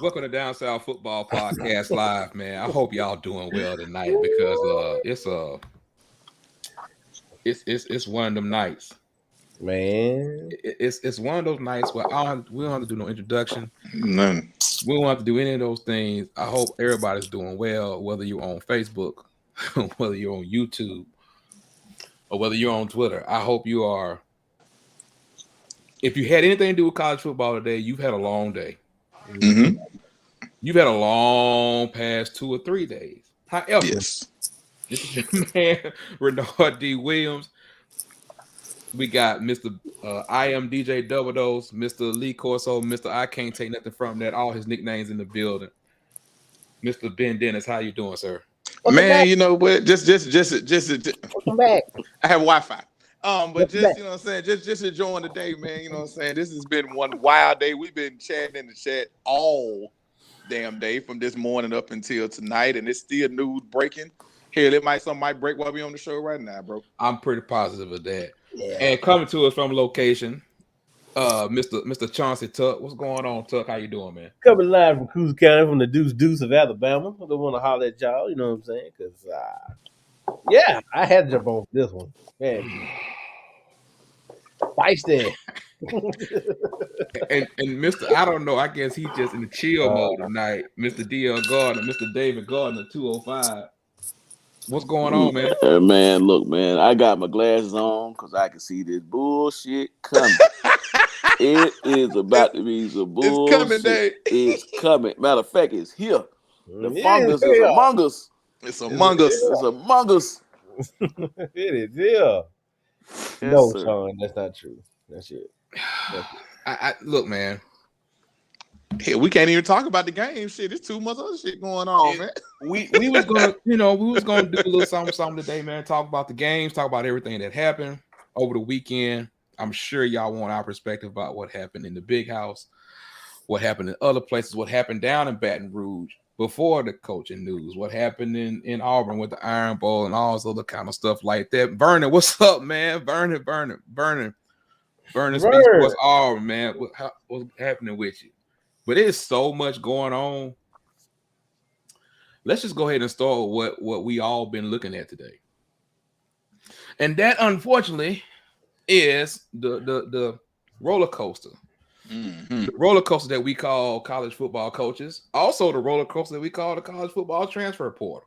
Welcome to Down South Football Podcast Live, man. I hope y'all doing well tonight because it's one of them nights. Man. It's one of those nights where we don't have to do no introduction. None. We don't have to do any of those things. I hope everybody's doing well, whether you're on Facebook, whether you're on YouTube, or whether you're on Twitter. I hope you are. If you had anything to do with college football today, you've had a long day. Mm-hmm. You've had a long past 2 or 3 days. However, Yes. this is your man, Renard D. Williams. We got Mr. I am DJ Double Dose, Mr. Lee Corso, Mr. I can't take nothing from that. All his nicknames in the building. Mr. Ben Dennis, how you doing, sir? Man, you know what? Just Welcome back. I have Wi-Fi. But just back. you know what I'm saying, just enjoying the day, man. You know what I'm saying? This has been one wild day. We've been chatting in the chat all damn day from this morning up until tonight, and it's still news breaking. Hell, something might break while we on the show right now, bro. I'm pretty positive of that. Yeah. And coming to us from location, Mr. Chauncey Tuck. What's going on, Tuck? How you doing, man? Coming live from Coos County from the Deuce of Alabama. I don't want to holler at y'all, you know what I'm saying? Because, yeah, I had to jump on this one. Man. Feisty. and Mr. I don't know. I guess he's just in the chill mode tonight. Mr. DL Gardner, Mr. David Gardner, 205. What's going on, man? Man, look, man, I got my glasses on because I can see this bullshit coming. It is about to be some bullshit. It's coming, Dave. It's coming. Matter of fact, it's here. The It fungus is is here. among us. It's among us. It's among us. It is, yeah. Yes, No, sir. Sean, that's not true. That's it. I look, man. Hell, we can't even talk about the game. Shit, there's too much other shit going on, man. We was gonna, we was gonna do a little something today, man. Talk about the games, talk about everything that happened over the weekend. I'm sure y'all want our perspective about what happened in the big house, what happened in other places, what happened down in Baton Rouge before the coaching news, what happened in Auburn with the Iron Bowl and all this other kind of stuff like that. Vernon, what's up, man? Vernon speaks what's Auburn, man. What's happening with you? But there's so much going on. Let's just go ahead and start with what we all been looking at today. And that, unfortunately, is the roller coaster. Mm-hmm. The roller coaster that we call college football coaches. Also the roller coaster that we call the college football transfer portal.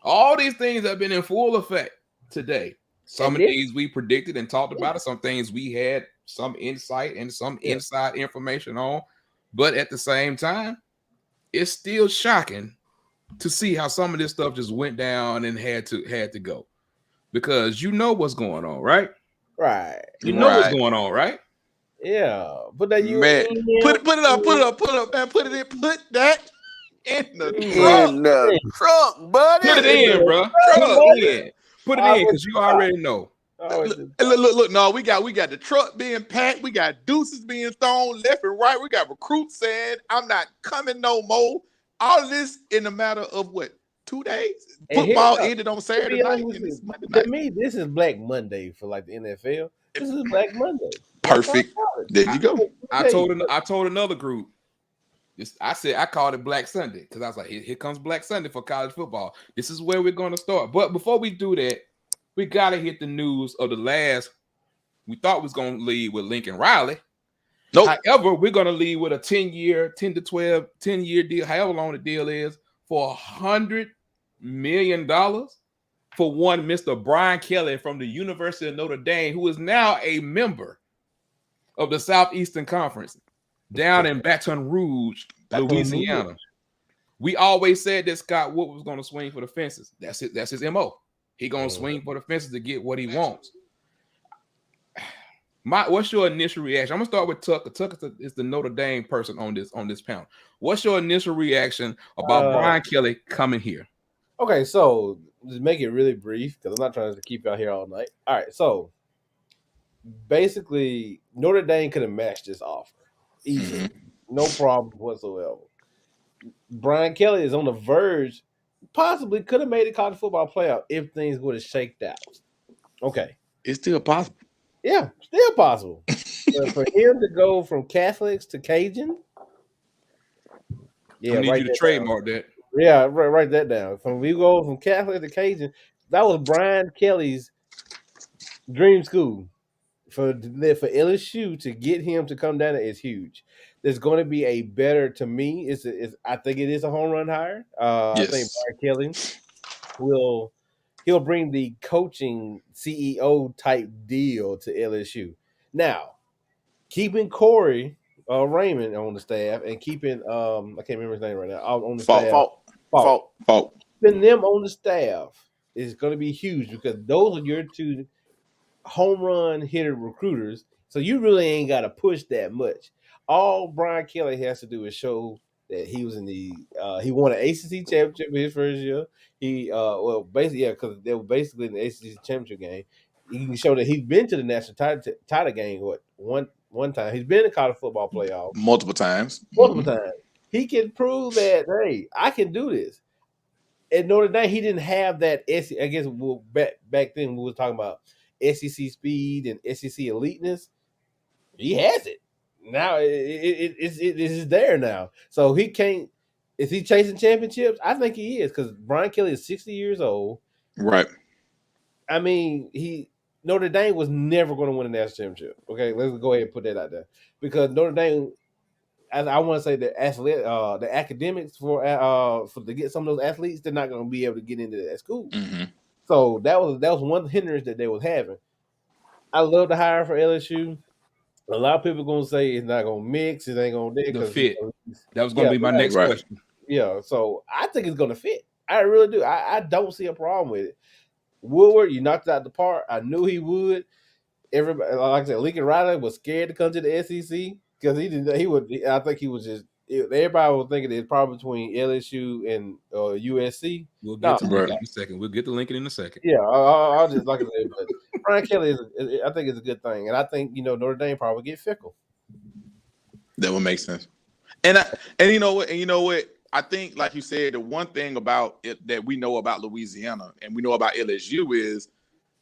All these things have been in full effect today. Some of these we predicted and talked about it. Some things we had some insight and some inside information on. But at the same time, it's still shocking to see how some of this stuff just went down and had to go. Because you know what's going on, right? Right. You know what's going on, right? Yeah. Put that Man, put it up, man. Put that in the truck. In the truck, buddy. Put it in, bro. Put it in. Put it in because you already know. Look, no, we got the truck being packed. We got deuces being thrown left and right. We got recruits saying, I'm not coming no more. All of this in a matter of what? 2 days? Football ended on Saturday night. To me, this is Black Monday for like the NFL. This is Black Monday. Perfect. There you go. I told another group. I called it Black Sunday because I was like, here comes Black Sunday for college football. This is where we're going to start. But before we do that, we got to hit the news of the last. We thought we was going to lead with Lincoln Riley. Nope. However, we're going to lead with a 10-year deal, however long the deal is, for $100 million for one Mr. Brian Kelly from the University of Notre Dame, who is now a member of the Southeastern Conference down in Baton Rouge, Louisiana. We always said that Scott Wood was going to swing for the fences. That's his MO. He going to swing for the fences to get what he wants. What's your initial reaction? I'm gonna start with Tucker. Tucker is the Notre Dame person on this panel. What's your initial reaction about Brian Kelly coming here? Okay, so just make it really brief because I'm not trying to keep y'all here all night. All right, so basically Notre Dame could have matched this offer easily, no problem whatsoever. Brian Kelly is on the verge, possibly could have made a college football playoff if things would have shaked out. Okay, it's still possible. Yeah, still possible. For him to go from Catholics to Cajun, Yeah, I need write you to that down. trademark that. Yeah, write that down. From we go from Catholic to Cajun, that was Brian Kelly's dream school. For LSU to get him to come down is huge. There's going to be a better to me. I think it is a home run hire. I think Yes. Brian Kelly will he'll bring the coaching CEO type deal to LSU. Now, keeping Corey Raymond on the staff and keeping I can't remember his name right now on the staff. Falk. Fault. Keeping them on the staff is going to be huge because those are your two home run hitter recruiters. So you really ain't got to push that much. All Brian Kelly has to do is show that he was in he won an ACC championship in his first year. Because they were basically in the ACC championship game. He can show that he's been to the national title game one time. He's been in college football playoff Multiple times. multiple times. He can prove that hey, I can do this. At Notre Dame, he didn't have that. I guess back then we were talking about SEC speed and SEC eliteness. He has it now. It is there now. So he can't. Is he chasing championships? I think he is because Brian Kelly is 60 years old. Right. I mean, Notre Dame was never going to win a national championship. Okay, let's go ahead and put that out there because Notre Dame. I want to say the academics for to get some of those athletes, they're not going to be able to get into that school. Mm-hmm. So that was one hindrance that they was having. I love the hire for LSU. A lot of people going to say it's not going to mix. It ain't going to The fit. That was going to be my next right. question. Yeah, so I think it's going to fit. I really do. I don't see a problem with it. Woodward, you knocked it out the park. I knew he would. Everybody, like I said, Lincoln Riley was scared to come to the SEC because he didn't. He would. I think he was just. Everybody was thinking it's probably between LSU and USC. We'll get to Lincoln in a second. We'll get to Lincoln in a second. Yeah, I'll just like I said, but Brian Kelly I think it's a good thing, and I think Notre Dame probably get Fickle. That would make sense. And you know what? I think, like you said, the one thing about it that we know about Louisiana and we know about LSU is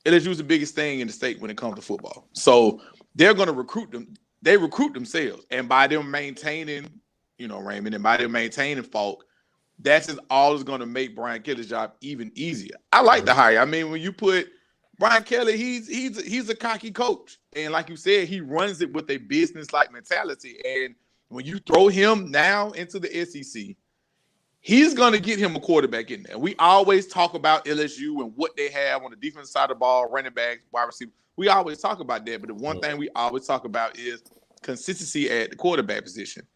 the biggest thing in the state when it comes to football. So they're going to recruit them. They recruit themselves, and by them maintaining, Raymond, and by them maintaining Falk, that's just all is going to make Brian Kelly's job even easier. I like the hire. I mean, when you put Brian Kelly, he's a cocky coach, and like you said, he runs it with a business-like mentality. And when you throw him now into the SEC, he's going to get him a quarterback in there. We always talk about LSU and what they have on the defensive side of the ball, running backs, wide receiver. We always talk about that, but the one thing we always talk about is consistency at the quarterback position.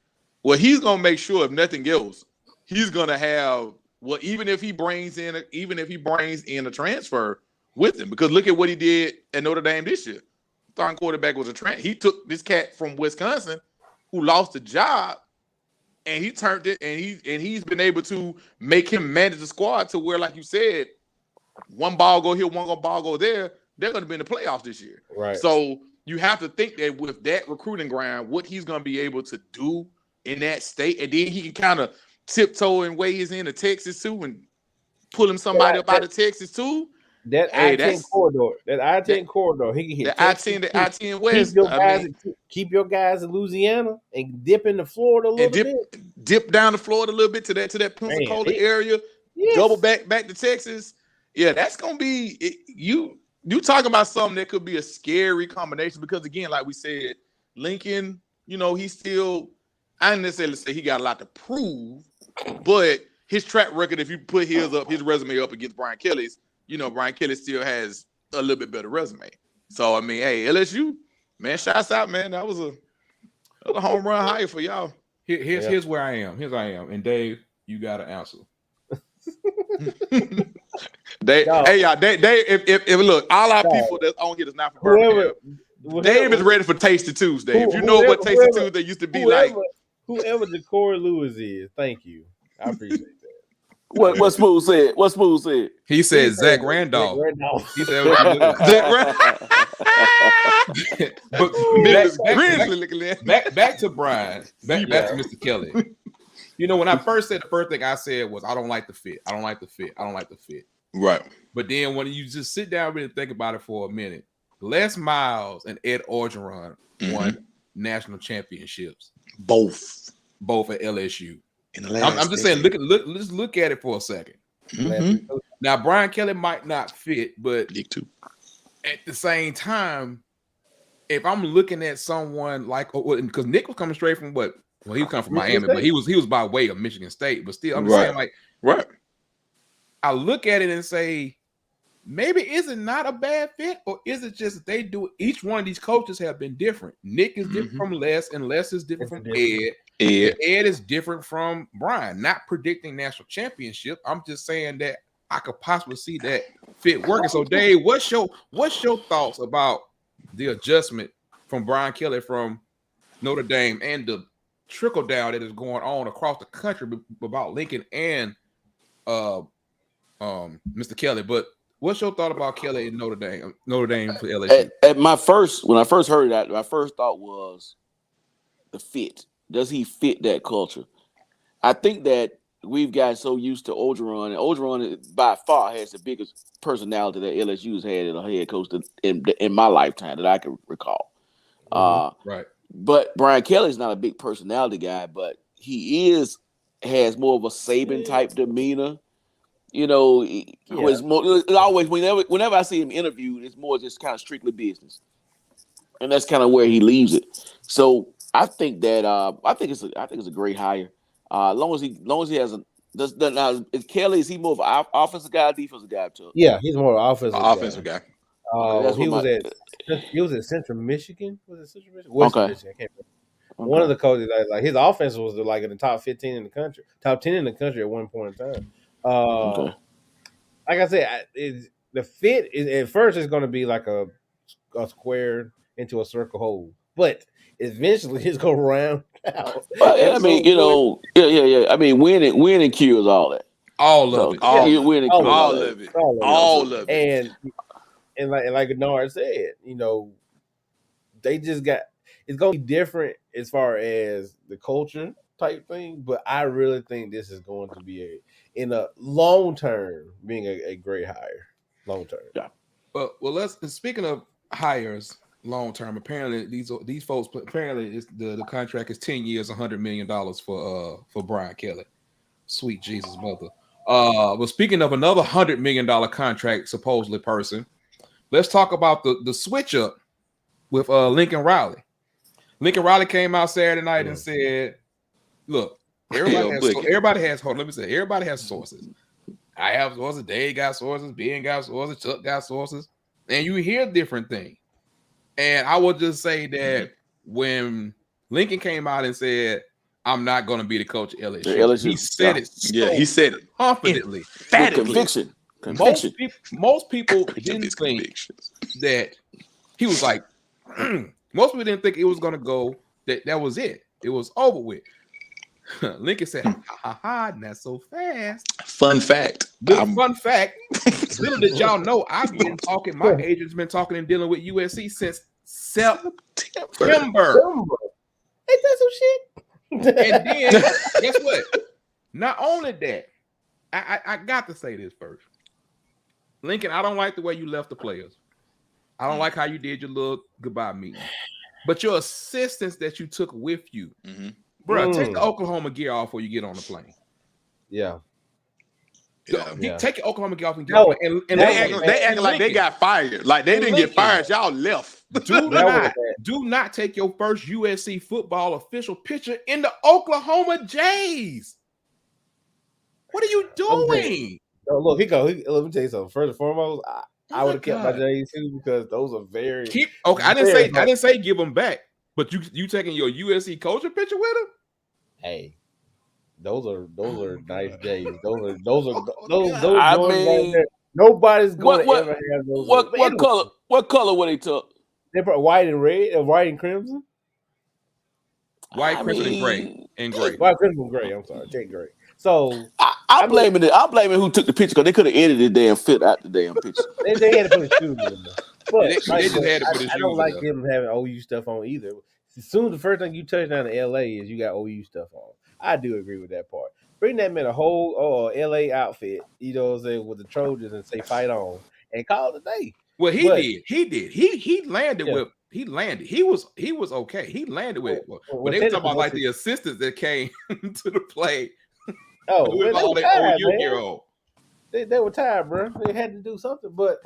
Well, he's going to make sure, if nothing else, he's going to have even if he brings in a transfer with him, because look at what he did at Notre Dame this year. Starting quarterback was a transfer. He took this cat from Wisconsin who lost the job, and he turned it, and he's been able to make him manage the squad to where, like you said, one ball go here, one ball go there. They're going to be in the playoffs this year. Right. So you have to think that with that recruiting ground, what he's going to be able to do in that state, and then he can kind of tiptoe and ways into Texas too, and pull him somebody up out of Texas too. That I-10 corridor, he can hit the I-10 West. Keep your guys in Louisiana and dip into Florida a little bit. Dip down to Florida a little bit to that Pensacola area. Yes. Double back to Texas. Yeah, that's gonna be you talking about something that could be a scary combination, because again, like we said, Lincoln, he's still, I didn't necessarily say he got a lot to prove, but his track record, if you put his resume up against Brian Kelly's, Brian Kelly still has a little bit better resume. So I mean, hey, LSU, man, shouts out, man. That was a home run hire for y'all. Here's where I am. And Dave, you got to answer. Dave, if look, all our people that's on here that's not from Birmingham, Dave is ready for Tasty Tuesday. If you know what Tasty Tuesday used to be like. Whoever Ja'Cory Lewis is, thank you. I appreciate that. What Smooth said? What Smooth said? He said Zach Randolph. He said Zach Randolph. Back to Brian. Back to Mr. Kelly. When I first said, the first thing I said was, I don't like the fit. Right. But then when you just sit down and really think about it for a minute, Les Miles and Ed Orgeron won national championships. Both at LSU. In the last I'm just saying, let's look at it for a second. Mm-hmm. Now, Brian Kelly might not fit, but Nick too. at the same time, if I'm looking at someone like, because Nick was coming straight from what? Well, he was coming from Miami, but he was by way of Michigan State. But still, I'm just saying, like, right. I look at it and say, maybe is it not a bad fit, or is it just they do? Each one of these coaches have been different. Nick is different from Les, and Les is different from Ed. Ed is different from Brian. Not predicting national championship. I'm just saying that I could possibly see that fit working. So, Dave, what's your thoughts about the adjustment from Brian Kelly from Notre Dame and the trickle down that is going on across the country about Lincoln and Mr. Kelly? But what's your thought about Kelly and Notre Dame for LSU? When I first heard that, my first thought was the fit. Does he fit that culture? I think that we've got so used to Orgeron, and Orgeron by far has the biggest personality that LSU's had as a head coach in my lifetime that I can recall. Right. But Brian Kelly's not a big personality guy, but he has more of a Saban type demeanor. You know, it's always whenever I see him interviewed, it's more just kind of strictly business, and that's kind of where he leaves it. So I think that I think it's a great hire. As long as he has now is Kelly, is he more of an offensive guy or defensive guy too? Yeah, he's more offensive guy. He was at Central Michigan. Was it Central Michigan? Western Michigan. I can't remember. One of the coaches, like his offense was like in the top 15 in the country, top 10 in the country at one point in time. Like I said, the fit is at first it's going to be like a square into a circle hole, but eventually it's going to round out. Well, I mean, yeah. I mean, winning cures all that. All of it. All of it. And like Bernard said, they just got. It's going to be different as far as the culture type thing, but I really think this is going to be in a long term being a great hire. Long term. Yeah. Well, speaking of hires long term, apparently these folks apparently the contract is 10 years, $100 million for Brian Kelly. Sweet Jesus mother. But speaking of another $100 million contract, supposedly person, let's talk about the switch up with Lincoln Riley. Lincoln Riley came out Saturday night and said, look, everybody has sources. I have sources, Dave got sources, Ben got sources, Chuck got sources, and you hear different things. And I would just say that when Lincoln came out and said, I'm not going to be the coach of LSU, he said it. He said it confidently. Conviction. Most people didn't think that he was like, most people didn't think it was going to go, that was it. It was over with. Lincoln said, not so fast. Fun fact. Fun fact. Little did y'all know, I've been talking, my agent's been talking and dealing with USC since September. Ain't that some shit? And then, guess what? Not only that, I got to say this first. Lincoln, I don't like the way you left the players. I don't like how you did your little goodbye meeting. But your assistants that you took with you, bro, take the Oklahoma gear off before you get on the plane. Yeah. Take your Oklahoma gear off and get on the plane. And they act like they got fired. Like they didn't get fired. Y'all left. Do not take your first USC football official picture in the Oklahoma Jays. What are you doing? Look, let me tell you something. First and foremost, I would have kept my Jays too because those are very. I didn't say give them back, but you taking your USC coaching picture with them? Hey, those are nice Jays. Those are. I mean, nobody's going to ever have those. What color were they took? They put white and red, white and crimson. White, crimson, and gray. White, crimson, and gray. I'm sorry, Jake Gray. So I'm blaming who took the picture because they could have edited the damn fit out the damn picture. they had to put a shoe in there. But they just had to put a shoe. I don't like them having OU stuff on either. As soon as the first thing you touch down to LA is you got OU stuff on. I do agree with that part. Bring them in a whole LA outfit, you know what I'm saying, with the Trojans and say fight on and call it a day. Well, he did. He landed with he landed. He was okay. He landed with it. But they were talking about like the assistants that came to the play. Oh, with man, all they that were tired, year man. old. They were tired, bro. They had to do something. But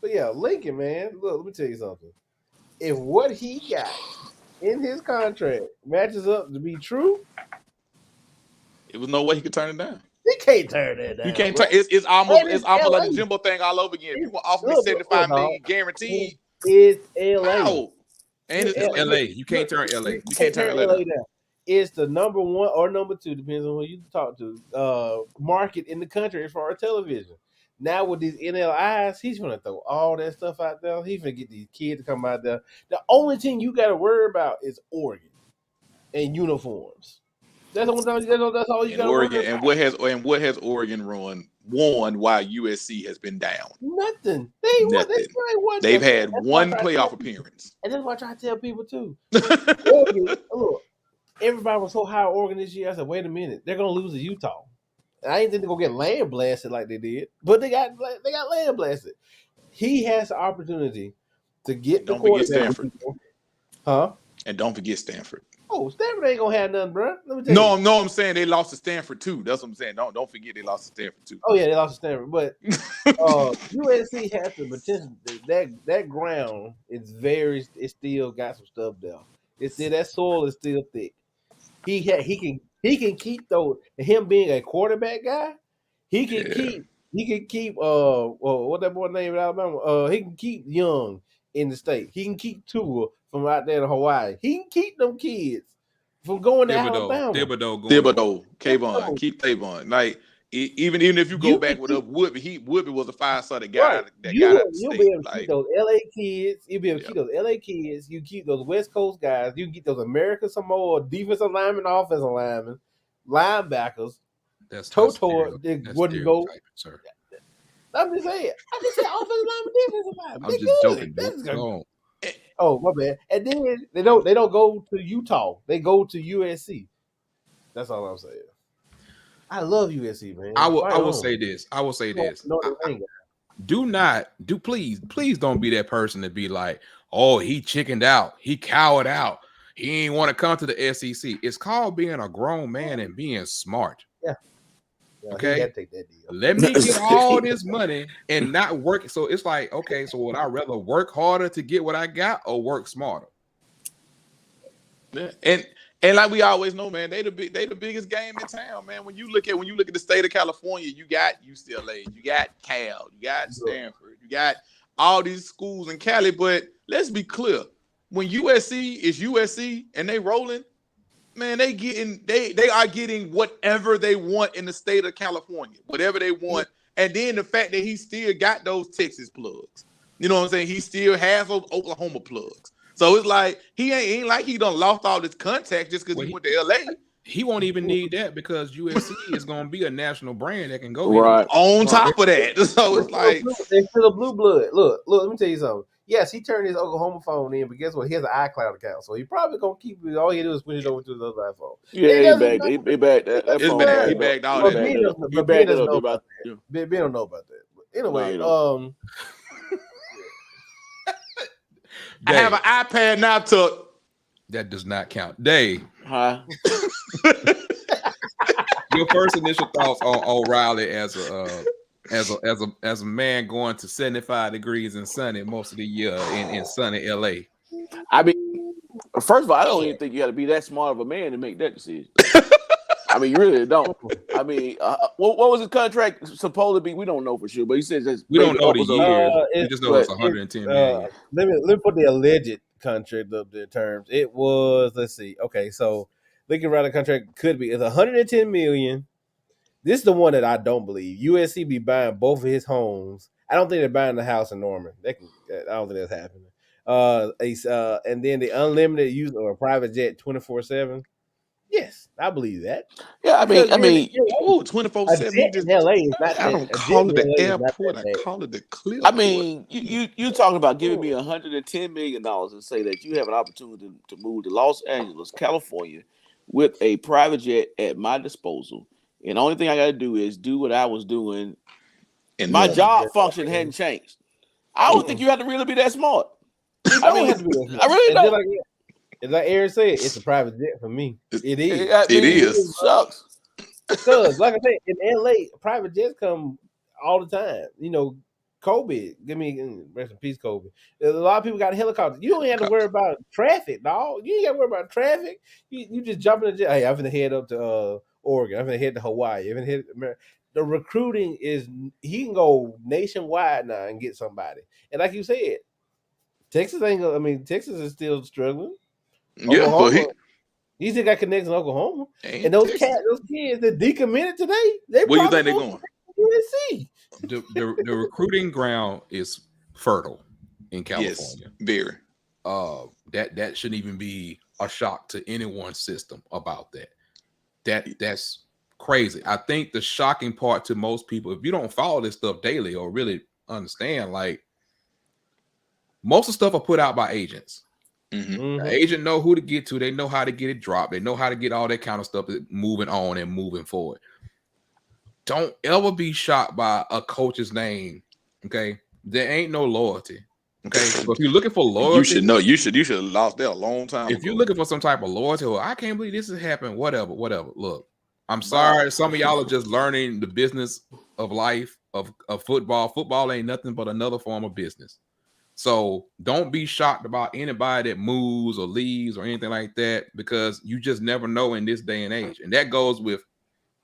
yeah, Lincoln, man. Look, let me tell you something. If what he got in his contract matches up to be true, It was no way he could turn it down. he can't turn that down. You can't bro. turn. It's almost LA. like the Jimbo thing all over again. If you want to offer me $75 million guaranteed, it's LA. how? And It's LA. You can't turn LA. You can't turn LA down. It's the number one or number two, depends on who you talk to, market in the country as far as television. Now with these NLIs, he's gonna throw all that stuff out there. He's gonna get these kids to come out there. The only thing you gotta worry about is Oregon and uniforms. That's all you gotta worry about. And what has Oregon won while USC has been down? Nothing. They've had one playoff appearance. And that's why I try to tell people too. Oregon, look, everybody was so high on Oregon this year. I said, wait a minute, they're gonna lose to Utah. I ain't think they're gonna get land blasted like they did, but they got land blasted. He has the opportunity to get the quarterback. Stanford. Huh? And don't forget Stanford. Oh, Stanford ain't gonna have nothing, bro. Let me tell you. No, I'm saying they lost to Stanford too. That's what I'm saying. Don't forget they lost to Stanford too. Oh yeah, they lost to Stanford, but USC has the potential. That ground is it still got some stuff there. It's still, that soil is still thick. He can keep those. Him being a quarterback guy, he can keep what that boy name in Alabama. He can keep Young in the state. He can keep Tua from out there in Hawaii. He can keep them kids from going to Alabama. Thibodeau, Kayvon, keep Kayvon. Like even if you go back with Woodby, Woodby was a 5-star guy. Right. You'll be able to keep those LA kids. You'll be able to keep those LA kids. You keep those West Coast guys. You can keep those American Samoa defensive linemen, offensive linemen, linebackers. That's Toto wouldn't go. Sir. I'm just saying. I just said offensive lineman, defensive lineman. I'm just joking. Oh, my bad. And then they don't go to Utah. They go to USC. That's all I'm saying. I love USC, man. I will say this. Please don't be that person to be like, oh, he chickened out, he cowered out, he ain't want to come to the SEC. It's called being a grown man and being smart. Yeah. Okay. Take that deal. Let me get all this money and not work. So it's like, okay, so would I rather work harder to get what I got or work smarter? Yeah. And like we always know, man, they the biggest game in town, man. When you look at the state of California, you got UCLA, you got Cal, you got Stanford, you got all these schools in Cali. But let's be clear, when USC is USC and they rolling, man, they are getting whatever they want in the state of California, whatever they want. And then the fact that he still got those Texas plugs, you know what I'm saying? He still has those Oklahoma plugs. So it's like he ain't like he done lost all his contacts just because he went to LA. He won't even need that because USC is going to be a national brand that can go right on top of that. So it's like they still a blue blood. Look. Let me tell you something. Yes, he turned his Oklahoma phone in, but guess what? He has an iCloud account, so he probably gonna keep it. All he do is switch it over to his other iPhone. Yeah, he bagged that phone. He bagged all that. Ben doesn't know about that. Ben don't know about that. But anyway, I have an iPad now, Tuck. That does not count. Dave. Huh? Your first initial thoughts on O'Reilly as a man going to 75 degrees and sunny most of the year in sunny LA. I mean, first of all, I don't even think you got to be that smart of a man to make that decision. I mean, you really don't. I mean, what was his contract supposed to be? We don't know for sure, but he says we don't know the year. We just know it's 110 million. Let me put the alleged contract up there terms. It was, let's see. Okay, so looking around the contract could be it's 110 million. This is the one that I don't believe. USC be buying both of his homes. I don't think they're buying the house in Norman. I don't think that's happening. And then the unlimited use of a private jet 24/7. Yes, I believe that. Yeah, I mean, 24/7. LA is not. I don't call it the airport. I call it the clip. I mean, you talking about giving me $110 million and say that you have an opportunity to move to Los Angeles, California, with a private jet at my disposal, and the only thing I got to do is do what I was doing, and my job function hadn't changed. I don't think you have to really be that smart. It I don't mean, have to be. I really And just don't. like Aaron said, it's a private jet for me. It is. I It mean, is. it sucks. Because, like I said, in LA, private jets come all the time. You know, Kobe, rest in peace, Kobe. A lot of people got helicopters. You don't have to worry about traffic, dog. You ain't got to worry about traffic. You just jump in the jet. Hey, I'm gonna head up to Oregon. I'm gonna head to Hawaii. I'm gonna head. The recruiting is he can go nationwide now and get somebody. And like you said, Texas ain't. I mean, Texas is still struggling. Yeah, but Oklahoma. He still got connections in Oklahoma. And those Texas. those kids that decommitted today, they Where you probably think they're going going? to USC. The recruiting ground is fertile in Yes, California. very. That shouldn't even be a shock to anyone's system about that. That's crazy. I think the shocking part to most people, if you don't follow this stuff daily or really understand, like most of the stuff are put out by agents. Mm-hmm. The agent know who to get to. They know how to get it dropped. They know how to get all that kind of stuff moving on and moving forward. Don't ever be shocked by a coach's name. Okay, there ain't no loyalty. Okay, so if you're looking for loyalty, You should know. You should have lost there a long time if ago. you're looking for some type of loyalty, or I can't believe this has happened. Whatever. Look, I'm sorry. Some of y'all are just learning the business of life of football. Football ain't nothing but another form of business. So don't be shocked about anybody that moves or leaves or anything like that, because you just never know in this day and age. And that goes with,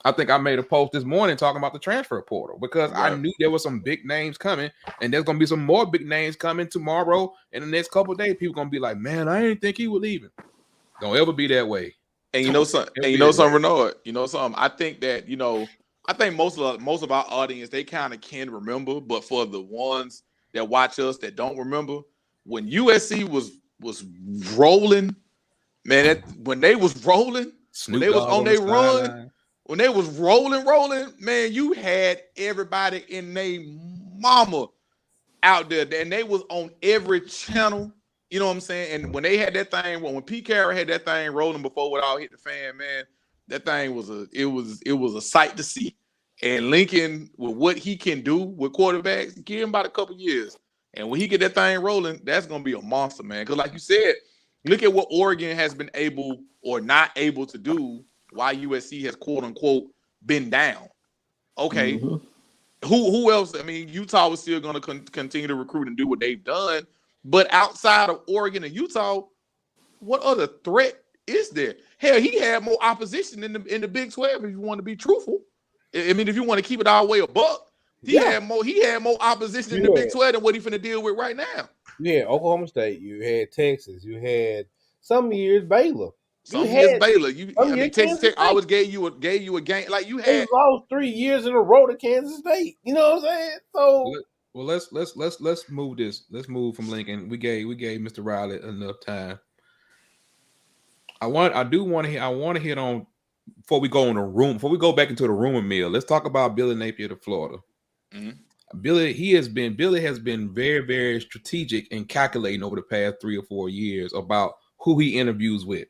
I think I made a post this morning talking about the transfer portal, because I knew there were some big names coming, and there's going to be some more big names coming tomorrow. In the next couple of days, people going to be like, man, I didn't think he was leaving. Don't ever be that way. And you know something, Renard, you know something. I think that, I think most of our audience, they kind of can remember, but for the ones that watch us that don't remember, when USC was rolling, man, when they was rolling, when they was on their run, when they was rolling, man, you had everybody in their mama out there, and they was on every channel. You know what I'm saying? And when they had that thing, when Pete Carroll had that thing rolling before it all hit the fan, man, that thing was a sight to see. And Lincoln, with what he can do with quarterbacks, give him about a couple years. And when he get that thing rolling, that's gonna be a monster, man. Because like you said, look at what Oregon has been able or not able to do while USC has quote unquote been down. Okay. Who else? I mean, Utah was still going to continue to recruit and do what they've done. But outside of Oregon and Utah, what other threat is there? Hell, he had more opposition in the Big 12, if you want to be truthful. I mean, if you want to keep it all the way a buck, he had more opposition in the Big 12 than what he's finna deal with right now. You had Oklahoma State, you had Texas, you had some years Baylor. Baylor. Texas Tech always gave you a game. Like you had, they lost 3 years in a row to Kansas State. You know what I'm saying? So well, let's move this. Let's move from Lincoln. We gave Mr. Riley enough time. I want to hit on before we go back into the rumor mill. Let's talk about Billy Napier to Florida. Mm-hmm. Billy has been very, very strategic and calculating over the past 3 or 4 years about who he interviews with,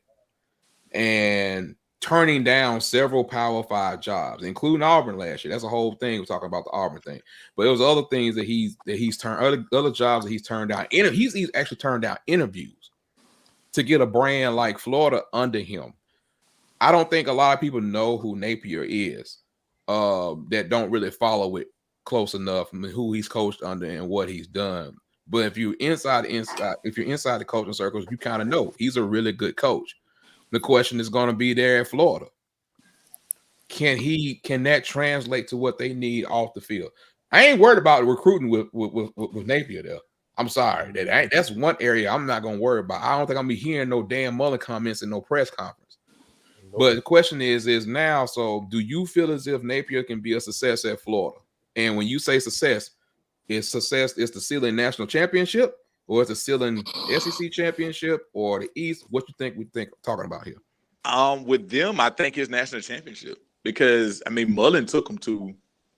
and turning down several Power 5 jobs, including Auburn last year. That's a whole thing. We're talking about the Auburn thing, but there was other things that he's turned other jobs that he's turned down. He's actually turned down interviews to get a brand like Florida under him. I don't think a lot of people know who Napier is, that don't really follow it close enough, and who he's coached under and what he's done. But if you're inside the coaching circles, you kind of know he's a really good coach. The question is going to be there at Florida. Can that translate to what they need off the field? I ain't worried about recruiting with Napier there. I'm sorry. That's one area I'm not going to worry about. I don't think I'm going to be hearing no Dan Mullen comments in no press conference. Nope. But the question is now, so do you feel as if Napier can be a success at Florida? And when you say success is the ceiling national championship, or is the ceiling SEC championship, or the East? What you think talking about here? With them, I think it's national championship, because I mean Mullen took them to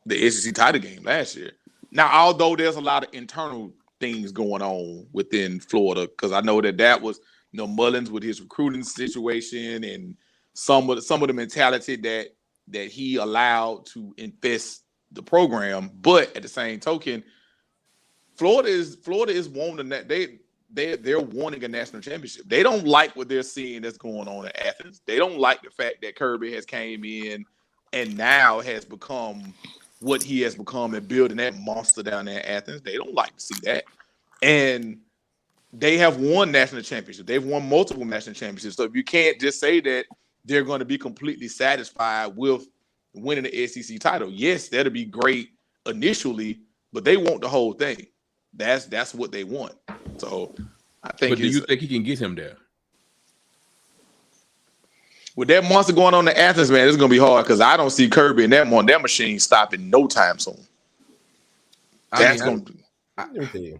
the SEC title game last year. Now, although there's a lot of internal things going on within Florida, because I know that was Mullins with his recruiting situation and some of the mentality that he allowed to infest the program. But at the same token, Florida is wanting that they're wanting a national championship. They don't like what they're seeing that's going on in Athens. They don't like the fact that Kirby has came in and now has become what he has become and building that monster down there in Athens. They don't like to see that. And they have won national championships. They've won multiple national championships. So if you can't just say that they're going to be completely satisfied with winning the SEC title. Yes, that'll be great initially, but they want the whole thing. That's what they want. So I think. But do you think he can get him there? With that monster going on in Athens, man, it's gonna be hard because I don't see Kirby and that machine stopping no time soon. Let me tell you.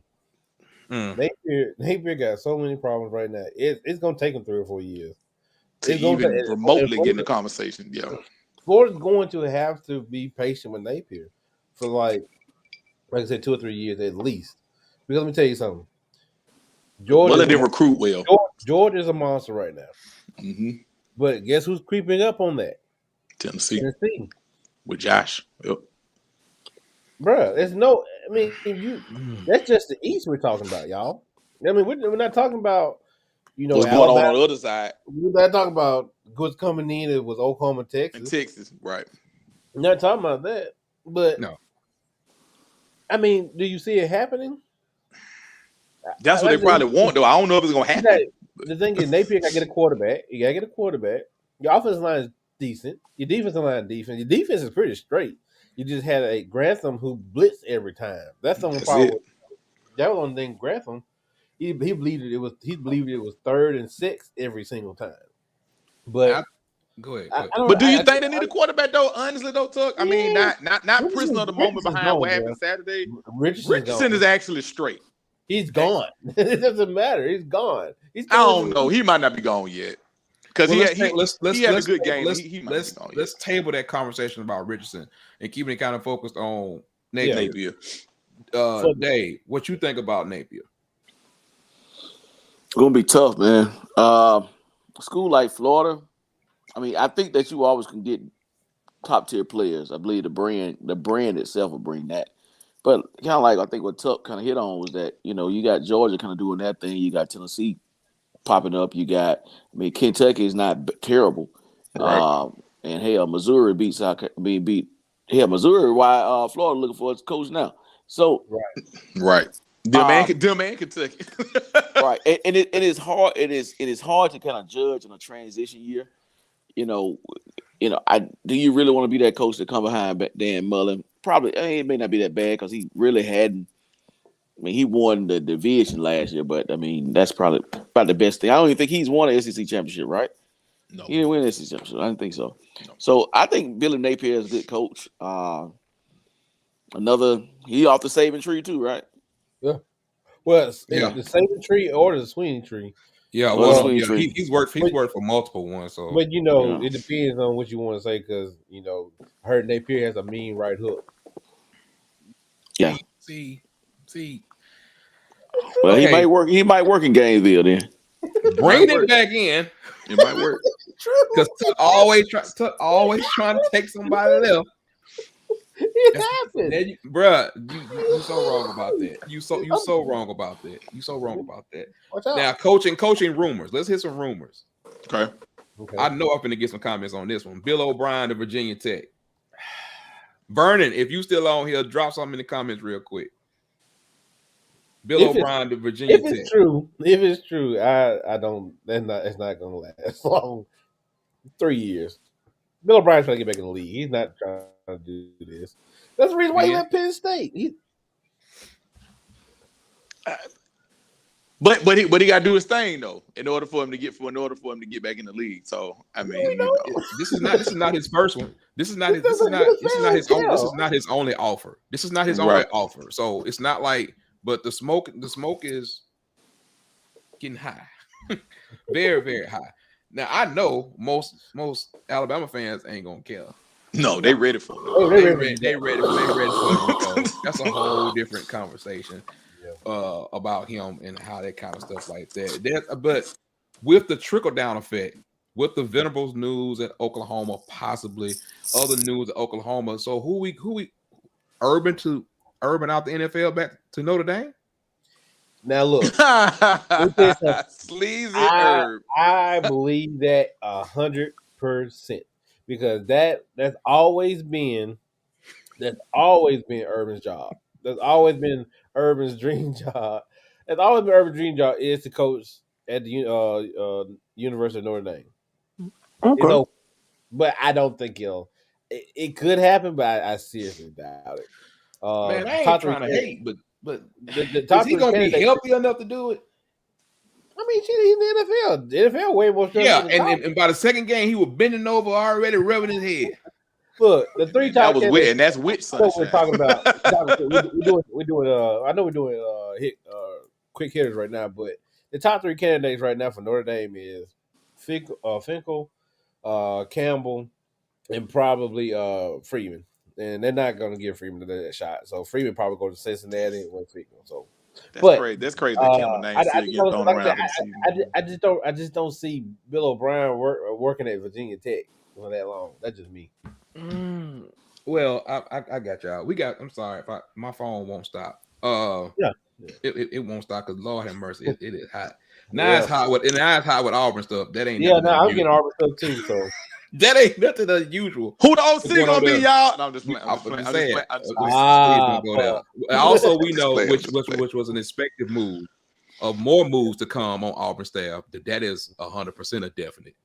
Napier got so many problems right now. It's gonna take him 3 or 4 years to even remotely get in the conversation. Yeah, Florida's going to have to be patient with Napier for like I said, 2 or 3 years at least. Because let me tell you something. Georgia didn't recruit well. Georgia's a monster right now. Mm-hmm. But guess who's creeping up on that? Tennessee. With Josh. Yep. Bruh, there's no. I mean, that's just the East we're talking about, y'all. I mean, we're not talking about what's going on the other side. We're not talking about what's coming in. It was Oklahoma, Texas. And Texas, right? We're not talking about that. But no. I mean, do you see it happening? That's what they probably want, though. I don't know if it's going to happen. The thing is, Napier got to get a quarterback. You got to get a quarterback. Your offensive line is decent. Your defensive line is decent. Your defense is pretty straight. You just had a Grantham who blitzed every time. That's the only problem. That was the only thing. Grantham, he believed it was 3rd and 6 every single time. But go ahead. But do you think they need a quarterback though? Honestly, though, Tuck. I mean, not prisoner of the moment behind what happened Saturday. Richardson is actually straight. He's gone. It doesn't matter. He's gone. I don't know. He might not be gone yet. Because he had a good game. Let's table that conversation about Richardson and keeping it kind of focused on Napier. Dave, what you think about Napier? It's gonna be tough, man. A school like Florida, I mean, I think that you always can get top tier players. I believe the brand itself will bring that. But kind of like I think what Tuck kind of hit on was that, you got Georgia kind of doing that thing. You got Tennessee popping up. You got, Kentucky is not terrible. Right. And hell, Missouri beat. Missouri, why Florida looking for its coach now. So right. Them and Kentucky. Right. And it is hard. It is hard to kind of judge in a transition year. Do you really want to be that coach that come behind Dan Mullen? Probably, it may not be that bad because he really hadn't. He won the division last year, but that's probably about the best thing. I don't even think he's won an SEC championship, right? No, he didn't win an SEC championship. I don't think so. No. So I think Billy Napier is a good coach. He off the saving tree too, right? Yeah. Well, the saving tree or the swinging tree. Yeah, he's worked for multiple ones. So, but it depends on what you want to say because I heard Napier has a mean right hook. Yeah. See. Well, he might work in Gainesville then. Bring it back in. It might work. Because Tuck always trying to take somebody else. It happened, bruh. You so wrong about that. You so wrong about that. You so wrong about that. Now, coaching rumors. Let's hit some rumors. Okay. I know I'm finna get some comments on this one. Bill O'Brien to Virginia Tech. Vernon, if you still on here, drop something in the comments real quick. Bill O'Brien to Virginia Tech. If it's true, I don't. It's not gonna last long. 3 years. Bill O'Brien's trying to get back in the league. He's not trying to do this. That's the reason why he left Penn State. But he got to do his thing though in order for him to get back in the league. So this is not his first one. This is not his only offer. This is not his only offer. So it's not like. But the smoke is getting high, very very high. Now I know most Alabama fans ain't gonna care. No, they ready for it. They ready for it. That's a whole different conversation about him and how that kind of stuff like that. But with the trickle down effect, with the Venables news at Oklahoma, possibly other news at Oklahoma. So who we Urban out the NFL back to Notre Dame? Now look, let me tell you something. Sleazy Herb. I believe that 100% because that's always been Urban's job. That's always been Urban's dream job. That's always been Urban's dream job is to coach at the University of Notre Dame. You know, but I don't think it could happen, but I seriously doubt it. Man, I Top ain't three trying to hate, but the is top he three gonna be candidates. healthy enough to do it? I mean, shit, he's in the NFL. The NFL way more stressful Yeah, than and, college. and by the second game, he was bending over already, rubbing his head. Look, the three And that top was candidates. that's witch I know we're sunshine. talking about. We're doing. I know we're doing quick hitters right now, but the top three candidates right now for Notre Dame is Finkel, Campbell, and probably Freeman. And they're not going to give Freeman that shot. So Freeman probably go to Cincinnati and win Finkel. So, That's but crazy. That's crazy that Campbell name still just getting don't, thrown like I said, around for the season. I just don't see Bill O'Brien working at Virginia Tech for that long. That's just me. Well, I got y'all. I'm sorry if my phone won't stop. Yeah. It won't stop because Lord have mercy, it is hot. Now Yeah. it's hot with Auburn stuff. That ain't Yeah, nothing now I'm unusual. getting Auburn stuff too. So That ain't nothing unusual. Who the What's OC going on gonna be, there? y'all? No, I'm just We, playing. I I'm was just playing. gonna I'm say just it. playing. I'm just Please playing. don't go there. And also, we know playing, which was an expected move of more moves to come on Auburn staff. That is 100% a definite.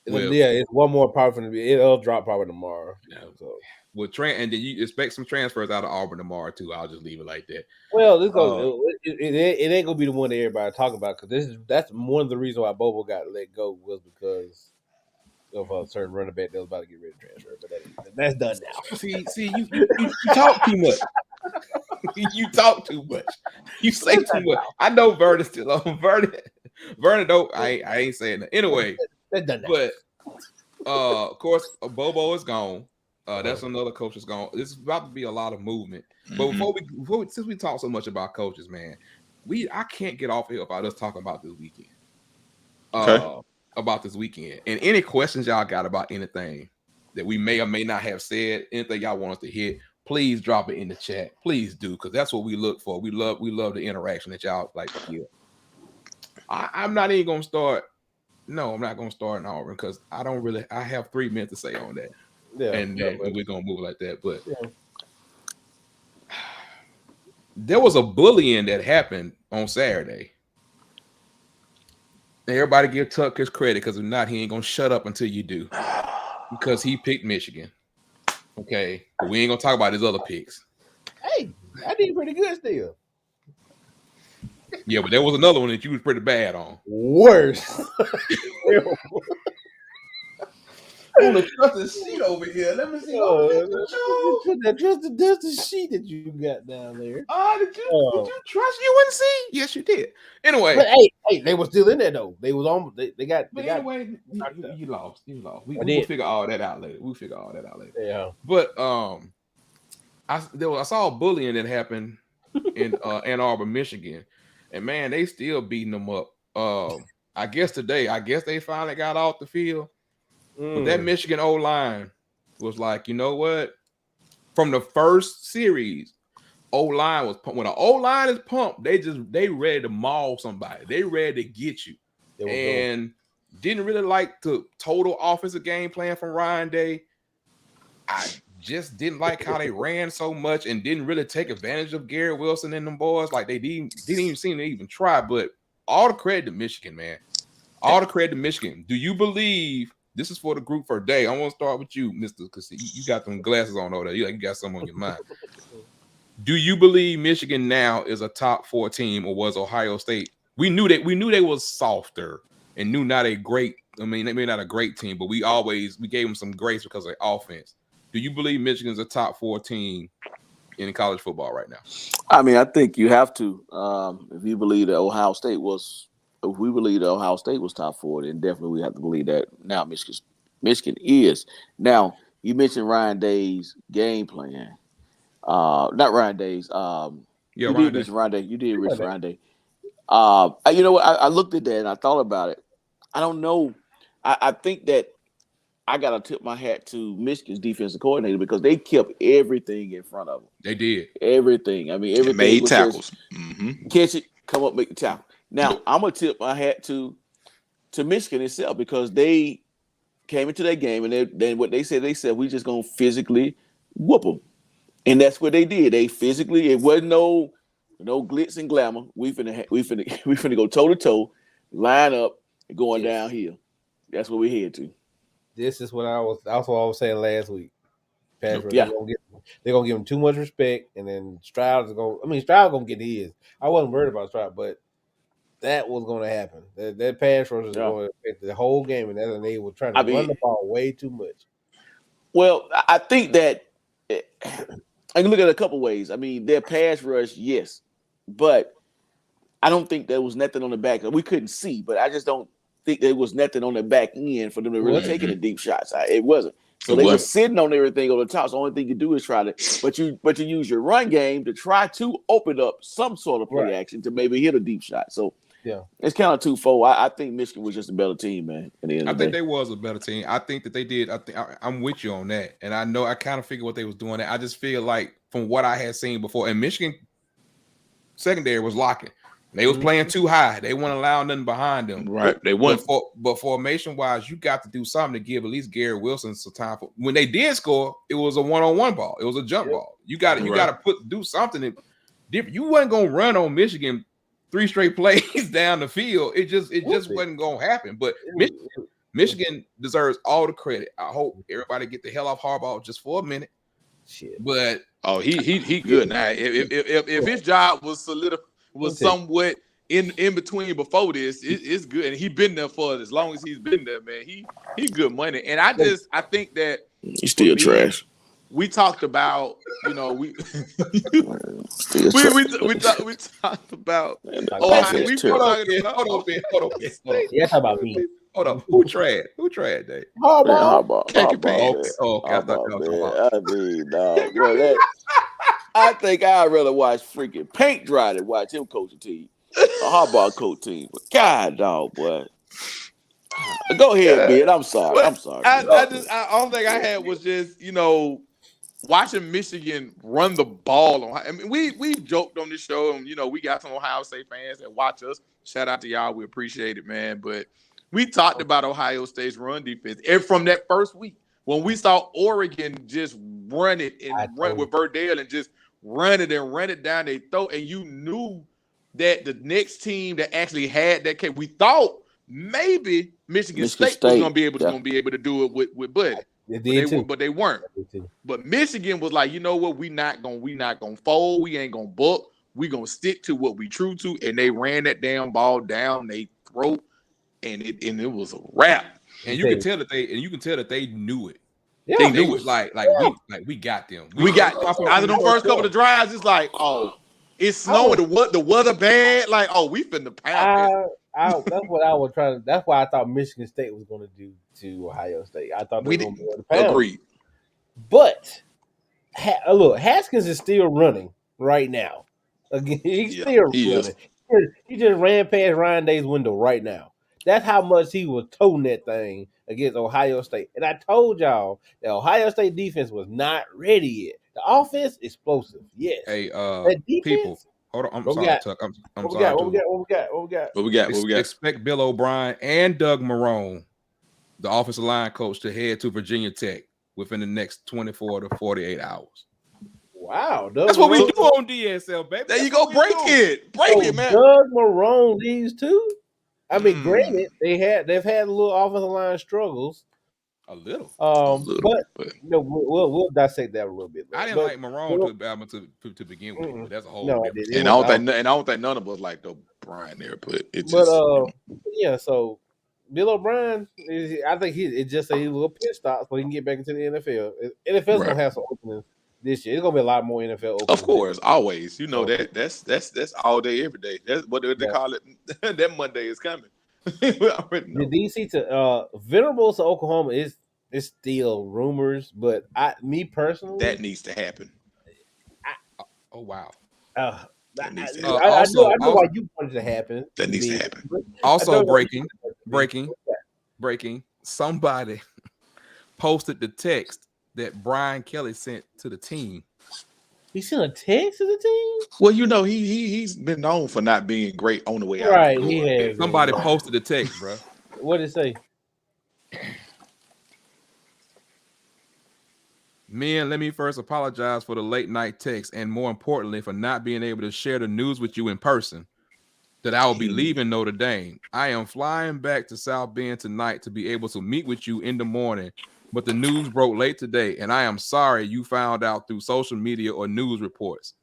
yeah, it's one more powerful. It'll drop probably tomorrow. Yeah. So And then you expect some transfers out of Auburn tomorrow too. I'll just leave it like that. well, it ain't gonna be the one that everybody talk about because that's one of the reasons why Bobo got let go was because of a certain running back that was about to get ready to transfer. But that's done now. See, you talk too much. You talk too much. You say too much. I know Vernon's still on. Vernon don't. I ain't saying that. Anyway, That's done now. but of course, Bobo is gone. That's another coach is gone. This is about to be a lot of movement. But before we since we talk so much about coaches, man, I can't get off here without us talking about this weekend. Okay. About this weekend. And any questions y'all got about anything that we may or may not have said, anything y'all want us to hit, please drop it in the chat. Please do, because that's what we look for. We love the interaction that y'all like to give. I'm not even gonna start. No, I'm not gonna start in Auburn because I have 3 minutes to say on that. Yeah, and we're gonna move like that. But yeah. there was a bullying that happened on Saturday. And everybody give Tuck his credit because if not, he ain't gonna shut up until you do. Because he picked Michigan. Okay, but we ain't gonna talk about his other picks. Hey, I did pretty good still. Yeah, but there was another one that you was pretty bad on. Worse. On the trusted sheet over here. Let me see. That's the sheet that you got down there. Did you trust UNC? Yes, you did. Anyway, but hey, they were still in there though. They was on. They got. Anyway, you lost. We'll figure all that out later. Yeah. But I saw a bullying that happened in Ann Arbor, Michigan, and man, they still beating them up. I guess they finally got off the field. But that Michigan O-line was like, you know what? From the first series, O-line was pumped. When an O-line is pumped, they ready to maul somebody. They ready to get you. And didn't really like the total offensive game plan from Ryan Day. I just didn't like how they ran so much and didn't really take advantage of Garrett Wilson and them boys. Like they didn't even seem to even try. But all the credit to Michigan, man. All the credit to Michigan. Do you believe? This is for the group for a day. I want to start with you, Mr. Because you got them glasses on over there. You got something on your mind. Do you believe Michigan now is a top 4 team, or was Ohio State? We knew they was softer and knew not a great. I mean, they may not a great team, but we gave them some grace because of offense. Do you believe Michigan's a top 4 team in college football right now? I mean, I think you have to. If you believe that Ohio State was. If we believe that Ohio State was top 4, then definitely we have to believe that now Michigan is. Now, you mentioned Ryan Day's game plan. Not Ryan Day's. You did mention Ryan Day. You did mention Ryan Day. You know what? I looked at that and I thought about it. I don't know. I think that I got to tip my hat to Michigan's defensive coordinator because they kept everything in front of them. They did. Everything. I mean, everything made was tackles. Catch come up, make the tackle. Now I'm gonna tip my hat to Michigan itself because they came into that game and then what they said we just gonna physically whoop them, and that's what they did. They physically, it wasn't no glitz and glamour. We finna go toe to toe, line up, and going downhill. That's what we head to. This is what I was saying last week. Patrick, Yeah. they're gonna give him too much respect, and then Stroud's gonna get his. I wasn't worried about Stroud, but that was gonna happen. That pass rush is going to affect the whole game, and they were trying to run the ball way too much. Well, I think that I can look at it a couple ways. I mean, their pass rush, yes, but I don't think there was nothing on the back. We couldn't see, but I just don't think there was nothing on the back end for them to really take the deep shots. It wasn't. So they were sitting on everything on the top. So the only thing you do is try to, but you use your run game to try to open up some sort of play action to maybe hit a deep shot. So it's kind of twofold. I think Michigan was just a better team, man. At the end of the day. they was a better team. I think that they did. I'm with you on that, and I know I kind of figured what they was doing. I just feel like from what I had seen before, and Michigan secondary was locking. They was playing too high. They weren't allowing nothing behind them. Right. They weren't. But formation-wise, you got to do something to give at least Garrett Wilson some time. When they did score, it was a one-on-one ball. It was a jump ball. You got to do something different. You wasn't gonna run on Michigan 3 straight plays down the field. It just wasn't gonna happen. But Michigan deserves all the credit. I hope everybody get the hell off Harbaugh just for a minute. Shit. But he good now. If his job was somewhat in between before this, it's good, and he been there for as long as he's been there, man. He good money, and I think that he's still trash. We talked about, we talked about. Hold on. Yeah, talk about me. Hold on. Who tried, Dave? Harbaugh. I think I'd rather watch freaking paint dry than watch him coach a team. A Harbaugh coach team. But God, dog, boy. Go ahead, Ben. I'm sorry. I only thing I had was just, watching Michigan run the ball. I mean, we joked on this show, and we got some Ohio State fans that watch us. Shout out to y'all. We appreciate it, man. But we talked about Ohio State's run defense. And from that first week, when we saw Oregon just run it and run with Verdale and just run it down their throat, and you knew that the next team that actually had that case, we thought maybe Michigan State was going to be able to do it with Buddy. But they weren't. But Michigan was like, you know what? We not gonna fold. We ain't gonna buck. We gonna stick to what we true to. And they ran that damn ball down their throat, and it was a wrap. And you can tell that they knew it. Yeah, they knew it. Like we got them. We got out of the first couple of drives. It's like, oh, it's snowing. The weather bad. Like, oh, we finna pound. That's what I was trying to. That's why I thought Michigan State was going to do to Ohio State. I thought they were going to be able to pound. Agreed. But look, Haskins is still running right now. He's still running. He just ran past Ryan Day's window right now. That's how much he was toting that thing against Ohio State. And I told y'all that Ohio State defense was not ready yet. The offense explosive, yes. Hey, defense, people. Hold on, I'm sorry, Tuck. I'm sorry. What we got? Expect Bill O'Brien and Doug Marrone, the offensive line coach, to head to Virginia Tech within the next 24 to 48 hours. Wow, that's what we do on DSL, baby. There you go, break it, man. Doug Marrone, these two. I mean, granted, they've had a little offensive line struggles. A little. But we'll dissect that a little bit. I didn't like Marrone to begin with. But that's a whole different. And I don't think none of us like the Brian there, but it's just. Yeah. So Bill O'Brien, I think it's just a little pit stop so he can get back into the NFL. NFL's gonna have some openings this year. It's gonna be a lot more NFL openings. Of course, always. That's all day, every day. That's what they call it. That Monday is coming. The DC to Venables to Oklahoma is still rumors, but me personally, that needs to happen. Oh wow! I know why you wanted to happen. That needs to happen. Also breaking. Somebody posted the text that Brian Kelly sent to the team He sent a text to the team. Well, you know, he's been known for not being great on the way out. Right, The he door. has. Somebody been. posted the text, bro. What did it say? Men, let me first apologize for the late night text and more importantly for not being able to share the news with you in person that I will be leaving Notre Dame. I am flying back to South Bend tonight to be able to meet with you in the morning, but the news broke late today and I am sorry you found out through social media or news reports.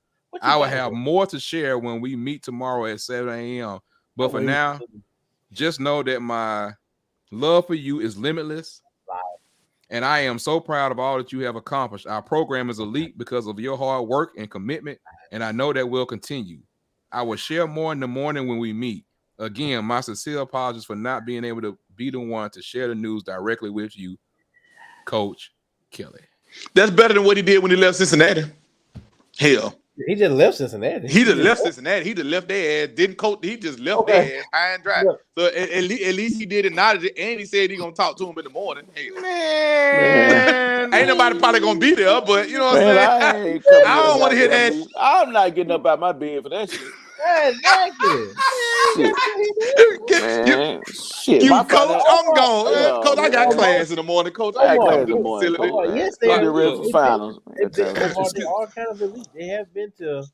I will have more to share when we meet tomorrow at 7 a.m. But for now, just know that my love for you is limitless. And I am so proud of all that you have accomplished. Our program is elite because of your hard work and commitment, and I know that will continue. I will share more in the morning when we meet. Again, my sincere apologies for not being able to be the one to share the news directly with you, Coach Kelly. That's better than what he did when he left Cincinnati. Hell. He just left Cincinnati. He just left Cincinnati. He just left their ass. Didn't coach. He just left their ass high and dry. Look. So at least he did acknowledge it, and he said he gonna talk to him in the morning. Hey, man. Ain't nobody probably gonna be there, but you know what I'm saying. I don't want to hear that. I'm not getting up out my bed for that shit. Exactly. Shit. You coach, I'm gone. Coach, I got class in the morning. Coach, I got class in the morning. Yes, they are ready for finals. They are kind of elite. They have been to.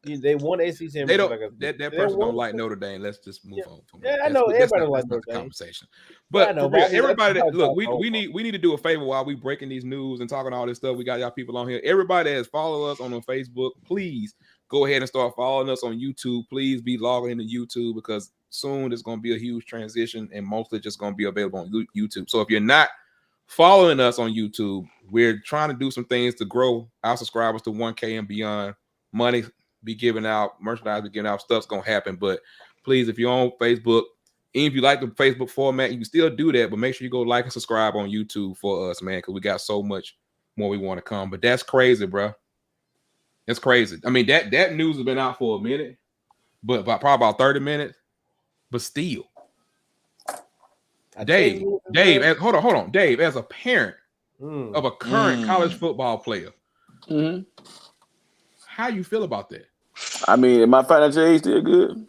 They won ACC. They don't. That person don't like Notre Dame. Let's just move on. Yeah, I know everybody don't like Notre Dame. Conversation, but for real, everybody that look, we need to do a favor while we breaking these news and talking all this stuff. We got y'all people on here. Everybody that has followed us on Facebook, please go ahead and start following us on YouTube. Please be logging into YouTube because soon there's going to be a huge transition and mostly just going to be available on YouTube. So if you're not following us on YouTube, we're trying to do some things to grow our subscribers to 1K and beyond. Money be given out, merchandise be given out, stuff's going to happen. But please, if you're on Facebook, even if you like the Facebook format, you can still do that. But make sure you go like and subscribe on YouTube for us, man, because we got so much more we want to come. But that's crazy, bro. It's crazy. I mean, that news has been out for a minute, but probably about 30 minutes. But still, Dave, hold on. Dave, as a parent of a current college football player, how you feel about that? I mean, am my financial age still good?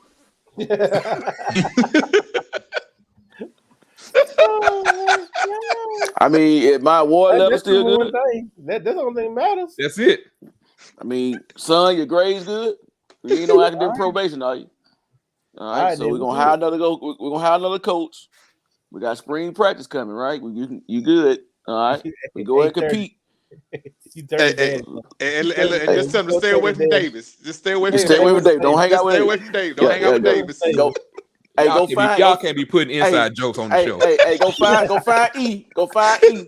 I mean, my award level still good. That's the only thing that matters. That's it. I mean, son, your grades good. You ain't no academic probation, are you? All right, so we're gonna hire another We're gonna hire another coach. We got spring practice coming, right? You good? All right, we go ahead and compete. And just tell them to stay away from Davis. Just stay away from Davis. Don't hang out with Davis. Don't hang out with Davis. Hey, y'all can't be putting inside jokes on the show. Hey, go find E. Go find E.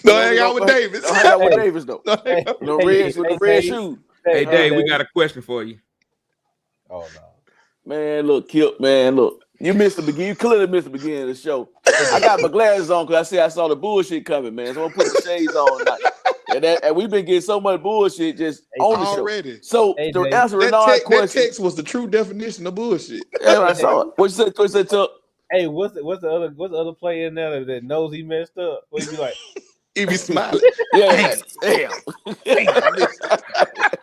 Don't hang out with Davis. Don't hang out with Davis though. No red with the red shoes. Hey, Dave, we got a question for you. Oh no, man! Look, Kip, man, look. You missed the beginning. You clearly missed the beginning of the show. I got my glasses on because I saw the bullshit coming, man. So I'm putting the shades on. And we've been getting so much bullshit just on the already. Show. So to answer Renard's question, that text was the true definition of bullshit. Yeah, I saw it. What you said, Chuck? Hey, what's the other player in there that knows he messed up? What he be like? He be smiling. Yeah, damn.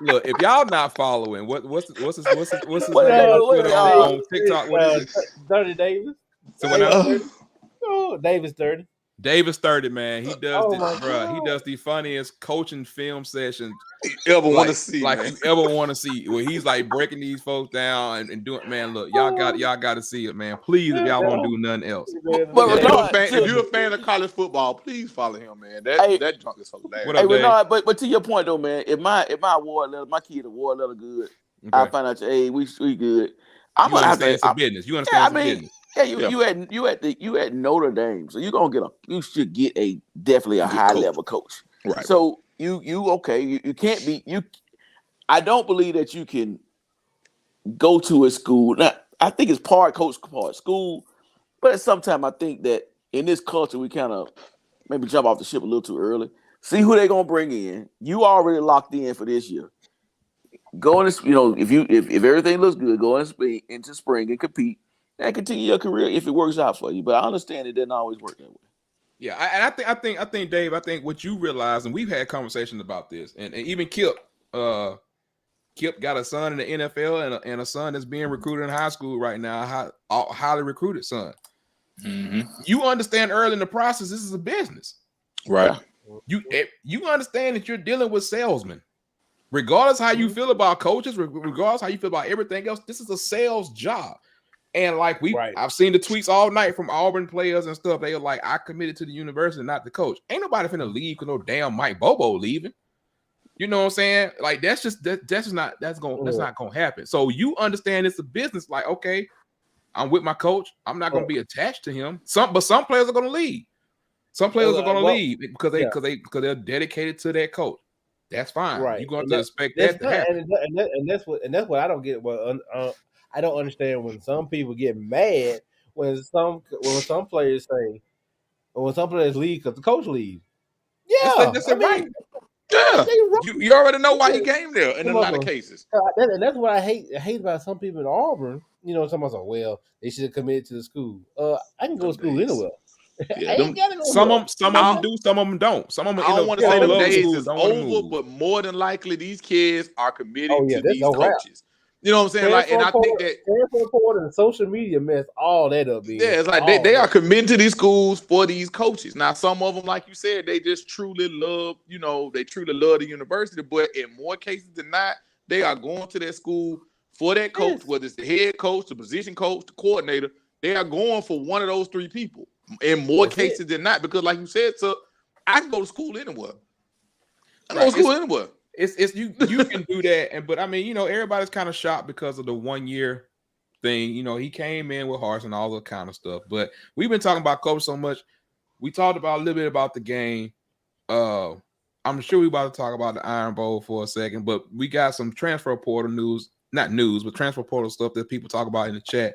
Look, if y'all not following, what's his name on TikTok? What is it? Dirty Davis. Davis 30. Davis 30, man. He does this, bro. He does the funniest coaching film sessions you ever want to see. Like you ever want to see. Where he's like breaking these folks down and doing, man, look, y'all got to see it, man. Please, if y'all won't do nothing else. But if you're a fan of college football, please follow him, man. That junk is hilarious. Hey, Renard, but to your point though, man, if my award letter, my kid award letter good, I find out hey, we good. I'm gonna understand some business. You understand some business. Yeah, you at Notre Dame, so you should get definitely a high level coach. Right. So you can't be you. I don't believe that you can go to a school. Now, I think it's part coach, part school, but sometimes I think that in this culture we kind of maybe jump off the ship a little too early. See who they're gonna bring in. You already locked in for this year. Go in, if everything looks good, go into spring and compete. And continue your career if it works out for you. But I understand it doesn't always work that way. Yeah, and I think Dave, I think what you realize, and we've had conversations about this, and even Kip Kip got a son in the NFL and a son that's being recruited in high school right now, highly recruited son. Mm-hmm. You understand early in the process, this is a business. Right. You understand that you're dealing with salesmen. Regardless how you feel about coaches, regardless how you feel about everything else, this is a sales job. And like I've seen the tweets all night from Auburn players and stuff. They were like, I committed to the university, not the coach. Ain't nobody finna leave because no damn Mike Bobo leaving. You know what I'm saying? Like that's not gonna happen. So you understand it's a business. Like, okay, I'm with my coach. I'm not gonna be attached to him. Some players are gonna leave. Some players are gonna leave because they're dedicated to their coach. That's fine. Right. You're going to expect that to happen. And that's what I don't get. Well, I don't understand when some people get mad when some players say, or when some players leave because the coach leaves. Yeah, that's right. Yeah, you already know why he came there in a lot of cases. And that's what I hate about some people in Auburn. You know, somebody's like, well, they should have committed to the school. I can go to school anywhere. Yeah, some of them do, some of them don't. Some of them. I don't want to say the days is over, move. but more than likely these kids are committed to these no coaches. You know what I'm saying? Like, and I think that transfer portal and social media mess all that up. Yeah, it's like they are committed to these schools for these coaches. Now, some of them, like you said, they just truly love, they truly love the university. But in more cases than not, they are going to their school for that coach, whether it's the head coach, the position coach, the coordinator. They are going for one of those three people. In more cases than not, because like you said, so I can go to school anywhere. It's you can do that, but I mean, everybody's kind of shocked because of the 1 year thing. He came in with hearts and all that kind of stuff. But we've been talking about coach so much. We talked about a little bit about the game. I'm sure we're about to talk about the Iron Bowl for a second, but we got some transfer portal news, not news, but transfer portal stuff that people talk about in the chat.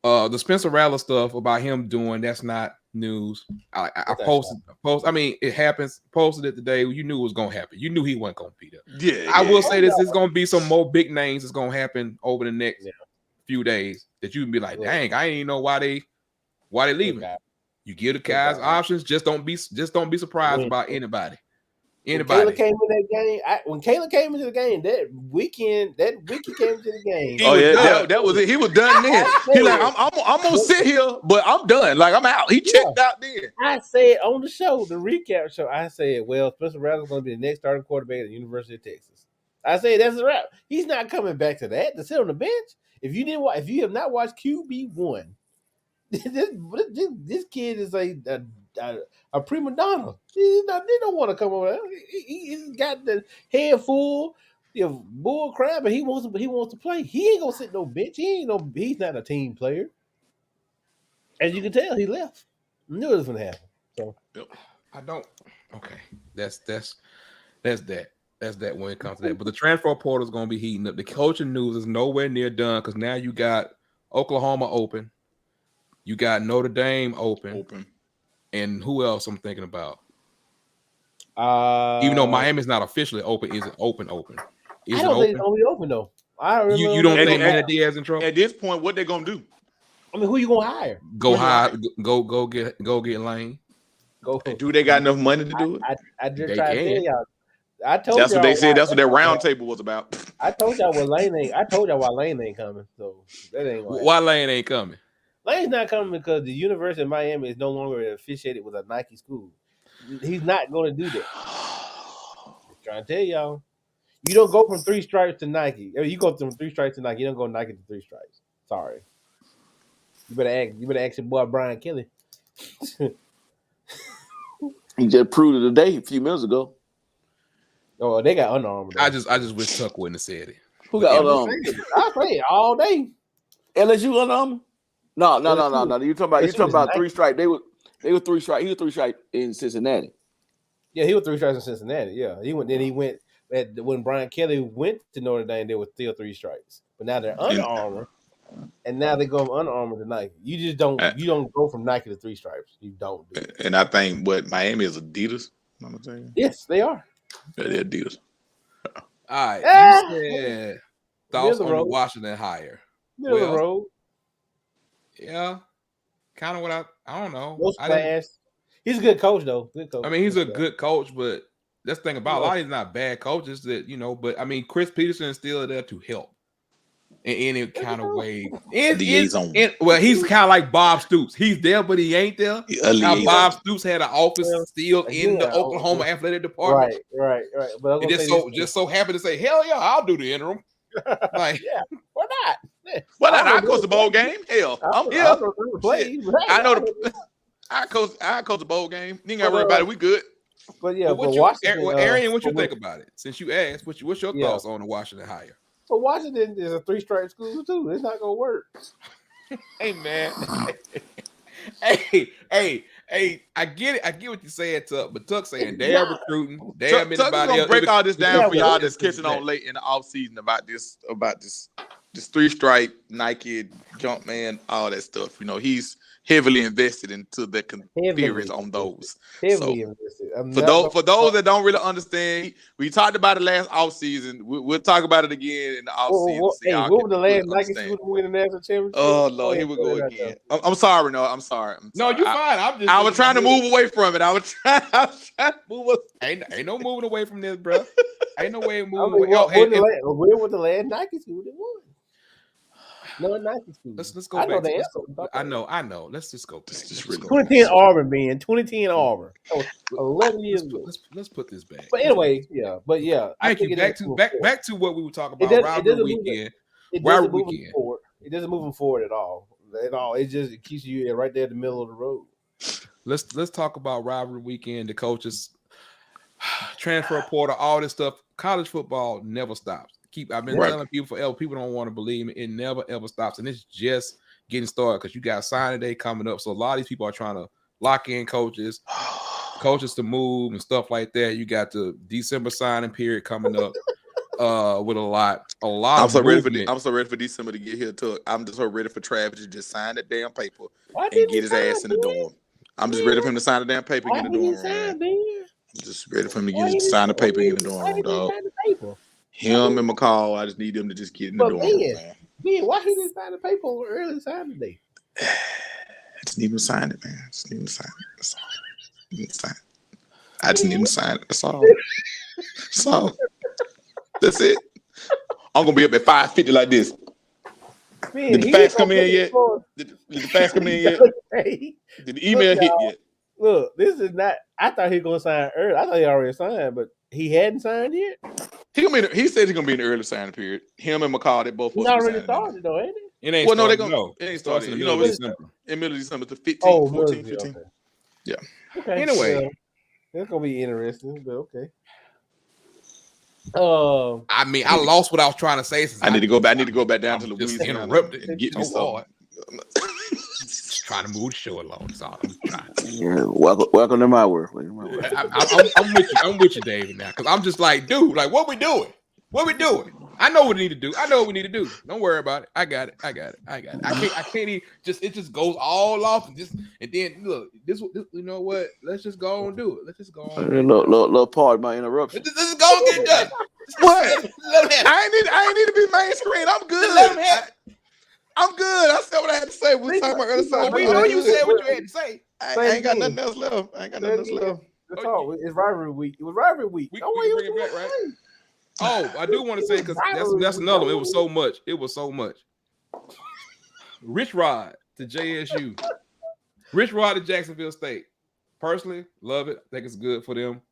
The Spencer Rattler stuff about him doing, that's not news. I posted. I mean, it happens. Posted it today. You knew it was gonna happen. You knew he wasn't gonna be there. Yeah. I will say this is gonna be some more big names that's gonna happen over the next few days that you can be like, dang, I didn't even know why they leaving. You give the guys options. Just don't be surprised about anybody. When Kayla came in that game, when Kayla came into the game, that weekend came into the game. That was it. He was done then. He like, I'm gonna sit here, but I'm done. Like, I'm out. He checked out then. I said on the show, the recap show, I said, well, Spencer Rattler's gonna be the next starting quarterback at the University of Texas. I said that's a wrap. He's not coming back to that to sit on the bench. If you have not watched QB1, this kid is a prima donna. They don't want to come over. He's got the head full of bull crap, and he wants to play. He ain't gonna sit no bench. He's not a team player. As you can tell, he left. Knew it was gonna happen. So I don't. Okay, that's that. That's that when it comes to that. But the transfer portal is gonna be heating up. The coaching news is nowhere near done because now you got Oklahoma open, you got Notre Dame open. And who else I'm thinking about? Even though Miami's not officially open, is it open? Is I don't think it's only open though. You don't think Manny Diaz in trouble? At this point, what they gonna do? I mean, who you gonna hire? Go get Lane. Do they got enough money to do it? I just tried to tell y'all. That's what they said. That's what that round table was about. I told y'all why Lane ain't coming. So that ain't why Lane ain't coming. Lane's not coming because the University of Miami is no longer affiliated with a Nike school. He's not going to do that. Just trying to tell y'all. You don't go from 3 stripes to Nike. You go from 3 stripes to Nike. You don't go Nike to 3 stripes. Sorry. You better ask your boy Brian Kelly. He just proved it today, a few minutes ago. Oh, they got Under Armour. I just wish Tuck wouldn't have said it. Who got Under Armour? I play it all day. LSU Under Armour? No. You talking about 3 stripe? They were 3 stripe. He was 3 stripe in Cincinnati. Yeah, he was 3 stripes in Cincinnati. Yeah, he went. Then he went when Brian Kelly went to Notre Dame. They were still 3 stripes, but now they're Under Armour, and now they go from Under Armour to Nike. You just don't. You don't go from Nike to 3 stripes. You don't do it. And I think Miami is Adidas. I'm saying. Yes, they are. Yeah, they're Adidas. All right. You said thoughts on the Washington hire. Middle of the road. Yeah, kind of what I don't know. No splash. He's a good coach, though. Good coach. I mean, he's a good coach, but that's the thing about a lot of these not bad coaches that but I mean Chris Peterson is still there to help in any kind of way. Liaison. Well, he's kind of like Bob Stoops. He's there, but he ain't there. A How liaison. Bob Stoops had an office Well, still in the again, Oklahoma Athletic Department. Right. But I'm And just so happy to say, hell yeah, I'll do the interim. Like, yeah, why not? Well, I coach the bowl game. Hell, I'm here. I know I coach the bowl game. You ain't got to worry about it. We good. But yeah, but Arian, what you think about it? Since you asked, what's your thoughts on the Washington hire? But Washington is a 3-stripe school too. It's not gonna work. Hey man, hey, I get it. I get what you're saying, Tuck. But Tuck saying they're recruiting. Tuck's gonna break all this down for y'all that's catching on late in the offseason about this 3-stripe Nike Jumpman, all that stuff. He's heavily invested into the theories on those. Heavily invested. For those that don't really understand, we talked about it last offseason. We'll talk about it again in the offseason. What was the last Nike school to win the national championship? Oh Lord, here we go again. I'm sorry, no, I'm sorry. No, you're fine. I was trying to move away from it. I was trying to move us. Ain't no moving away from this, bro. Ain't no way moving away. Where was the last Nike school that won? No, Nike school. Let's go back. I know. Let's just go back. 2010 Auburn, man. 2010 Auburn. That was 11 years ago. Let's put this back. But anyway, Thank you. Back to what we were talking about. Rivalry Weekend. Rivalry Weekend. It doesn't move them forward at all. It keeps you right there in the middle of the road. Let's talk about Rivalry Weekend. The coaches, transfer portal, all this stuff. College football never stops. I've been telling people forever. People don't want to believe me. It never ever stops, and it's just getting started because you got signing day coming up. So a lot of these people are trying to lock in coaches to move and stuff like that. You got the December signing period coming up with a lot. I'm so ready for December to get here. I'm just so ready for Travis to just sign that damn paper and get his ass in the dorm. I'm just ready for him to sign the damn paper and get in the dorm. I'm just ready for him to sign the paper and get in the dorm, dog. Him and McCall, I just need them to just get in the dorm. Man, why he didn't sign the paper on early signing day? I just need him to sign it, man. I just need him to sign it. That's all. I just need him to sign it. That's all. So that's it. I'm gonna be up at 5:50 like this. Man, did the fax come in yet? Did the fax come in yet? Did the email hit yet? Look, this is not. I thought he was gonna sign early. I thought he already signed, but he hadn't signed yet. He said he's gonna be in the early signing period. Him and McCall, they both. He's already started though, ain't it? It ain't. Well, no, it ain't started. In the middle of December. In middle of December, the 15th, 14th, 15th. Okay. Yeah. Okay. Anyway, it's gonna be interesting, but okay. I mean, I lost what I was trying to say. I need to go back down to Louisiana. Interrupted and get me some. Just trying to move the show along. So I'm trying. Yeah, welcome to my world. I'm with you, David, now, because I'm just like, dude, like, what we doing? I know what we need to do. Don't worry about it. I got it. I can't even it just goes all off and then look, this you know what? Let's just go on and do it. Let's just go on. Little part of my interruption. Let's just go and get it done. What? I ain't need to be main screen. I'm good. Let him have it. I'm good. I said what I had to say. We talking about other side. We know you said what you had to say. I ain't got nothing else left. That's all. It's rivalry week. It was rivalry week. We can bring it back, right? Oh, I do want to say because that's another one. It was so much. Rich Rod to JSU. Rich Rod to Jacksonville State. Personally, love it. I think it's good for them.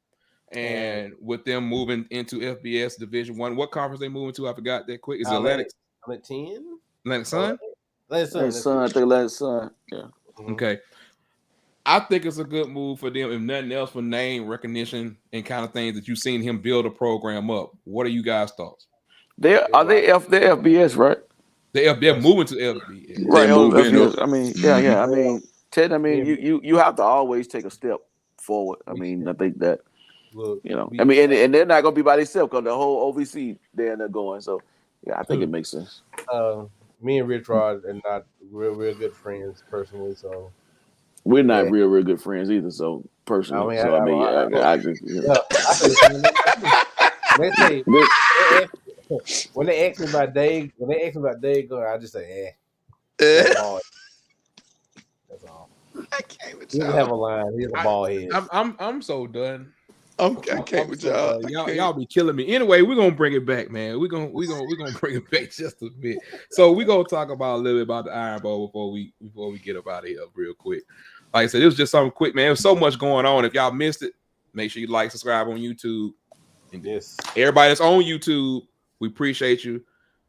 And with them moving into FBS Division I, what conference they moving to? I forgot that quick. Is it Atlantic? Atlantic 10? Atlantic Sun? Atlantic Sun. I think Atlantic Sun. Yeah. Okay. I think it's a good move for them, if nothing else, for name recognition and kind of things that you've seen him build a program up. What are you guys' thoughts? They're FBS, right? They're moving to FBS. Right. FBS. I mean, yeah. I mean, Ted. I mean, you have to always take a step forward. I mean, I think that I mean, and they're not gonna be by themselves because the whole OVC they're going. So yeah, I think it makes sense. Me and Rich Rod are not real good friends personally, so. We're not real good friends either. So personally, when they ask me about Dave, I just say, That's all. I can't. He doesn't have a line. He's a ball head. I'm so done. I can't with y'all. Y'all be killing me. Anyway, we're gonna bring it back, man. We're gonna bring it back just a bit. So we're gonna talk about a little bit about the Iron Bowl before we get up out of here real quick. Like I said, it was just something quick, man. There's so much going on. If y'all missed it, make sure you like, subscribe on YouTube. And Yes. everybody that's on YouTube, we appreciate you.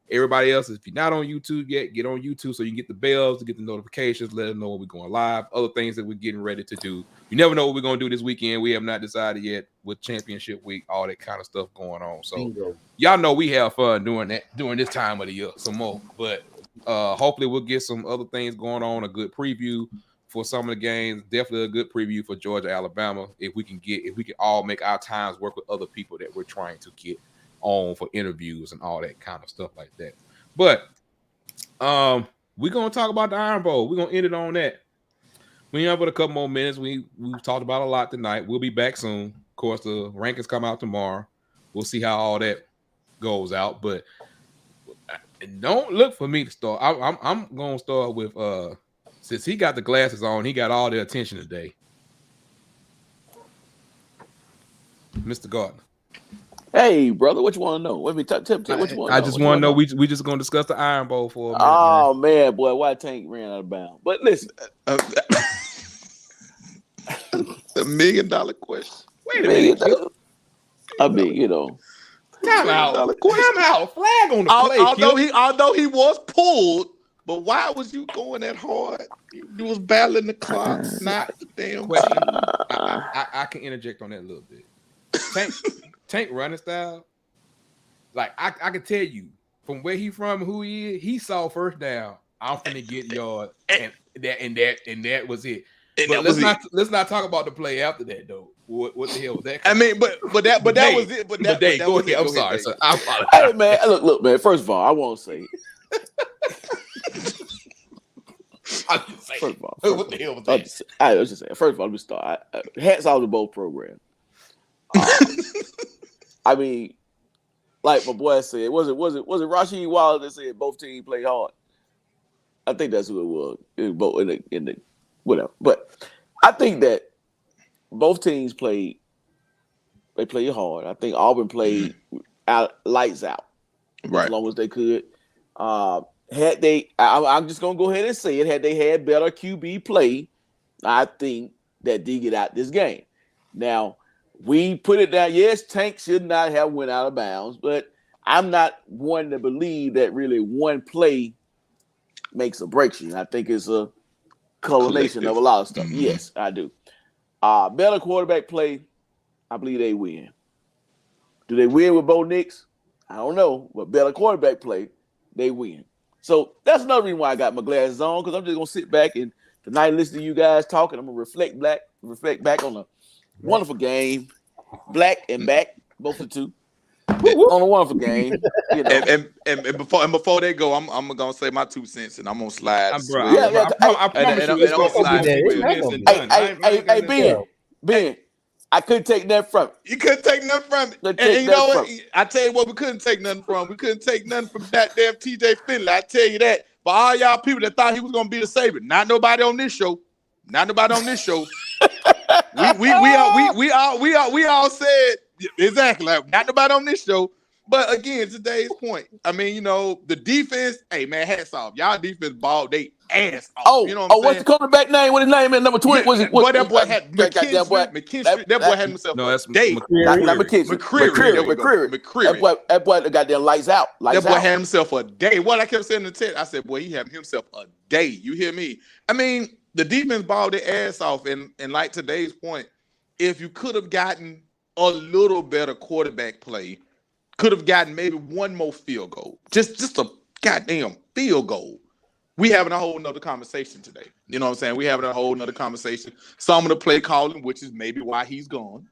Everybody else, if you're not on YouTube yet, get on YouTube so you can get the bells, to get the notifications, let us know when we're going live, other things that we're getting ready to do. You never know what we're going to do this weekend. We have not decided yet with championship week, all that kind of stuff going on. So y'all know we have fun doing that during this time of the year some more. But hopefully we'll get some other things going on, a good preview for some of the games. Definitely a good preview for Georgia, Alabama. If we can all make our times work with other people that we're trying to get on for interviews and all that kind of stuff like that. But we're gonna talk about the Iron Bowl. We're gonna end it on that. We have but a couple more minutes. We've talked about a lot tonight. We'll be back soon. Of course, the rankings come out tomorrow. We'll see how all that goes out. But don't look for me to start. I'm gonna start with since he got the glasses on, he got all the attention today. Mr. Gardner. Hey, brother, what you want to know? Let me tell what you want to know. I just want to know. We just gonna discuss the Iron Bowl for a minute. Oh man, boy, why Tank ran out of bounds? But listen, the $1 million question. Wait a minute. I mean, you know, time out. Flag on the play. Although he was pulled, but why was you going that hard? You was battling the clock, not the damn question. I can interject on that a little bit. Tank running style, like I can tell you from where he from, who he is. He saw first down. I'm finna get yards, and that was it. But let's not talk about the play after that though. What the hell was that? I mean, but that was it. But that go was ahead. it. I'm sorry. So I apologize. Hey man, look, man. First of all, I won't say. First of all, what the hell was that? I was just saying. First of all, let me start. Hats off to both programs. I mean, like my boy said, was it Rashid Wallace that said both teams play hard? I think that's who it was. It was both in the whatever. But I think that both teams played hard. I think Auburn played lights out, right, as long as they could. Had they, I'm just gonna go ahead and say it. Had they had better QB play, I think that they get out this game. Now. We put it down. Yes, Tank should not have went out of bounds, but I'm not one to believe that really one play makes or breaks you. I think it's a culmination of a lot of stuff. Mm-hmm. Yes, I do. Better quarterback play, I believe they win. Do they win with Bo Nix? I don't know, but better quarterback play, they win. So that's another reason why I got my glasses on, because I'm just gonna sit back and tonight listen to you guys talking. I'm gonna reflect back on a wonderful game, black and back, both the two. On a wonderful game, you know. and before they go, I'm gonna say my 2 cents, and I'm gonna slide. I promise you, it's gonna slide. Ben, I couldn't take nothing from it. You couldn't take nothing from it. And you know what? I tell you what, we couldn't take nothing from. We couldn't take nothing from that damn TJ Finley. I tell you that. For all y'all people that thought he was gonna be the savior, not nobody on this show. We all said exactly like, not nobody on this show. But again, today's point. I mean, you know, the defense. Hey man, hats off. Y'all defense balled they ass off. You know what I'm saying? What's the quarterback name? What his name is? Number 20. That boy had McKinstry. That boy had himself. No, that's McCreary. That boy got their lights out. That boy had himself a day. What I kept saying in the text, I said, boy, he had himself a day. You hear me? I mean, the defense balled their ass off, and like today's point, if you could have gotten a little better quarterback play, could have gotten maybe one more field goal, just a goddamn field goal, we having a whole nother conversation today. You know what I'm saying? We having a whole nother conversation. Some of the play calling, which is maybe why he's gone.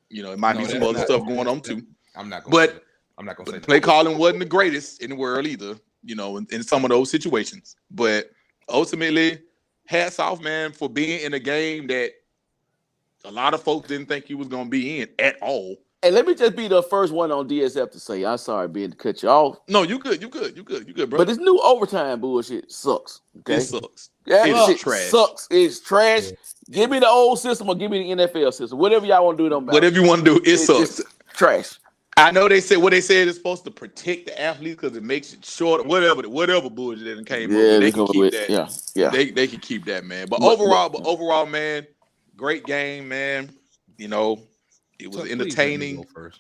You know, it might be some other stuff going on too. I'm not gonna say play calling wasn't the greatest in the world either. You know, in some of those situations, but ultimately, hats off, man, for being in a game that a lot of folks didn't think you was going to be in at all. Hey, let me just be the first one on DSF to say I'm sorry being to cut you off. No, you good, bro. But this new overtime bullshit sucks. Okay, It sucks. That It shit is trash. sucks. It's trash. Yeah. Give me the old system or give me the NFL system. Whatever y'all want to do, don't matter. Whatever you want to do, it sucks. It's trash. I know they said it's supposed to protect the athletes because it makes it shorter. Whatever bullshit that came over, they can keep that. Yeah. They can keep that, man. But overall, man, great game, man. You know, it was entertaining. First.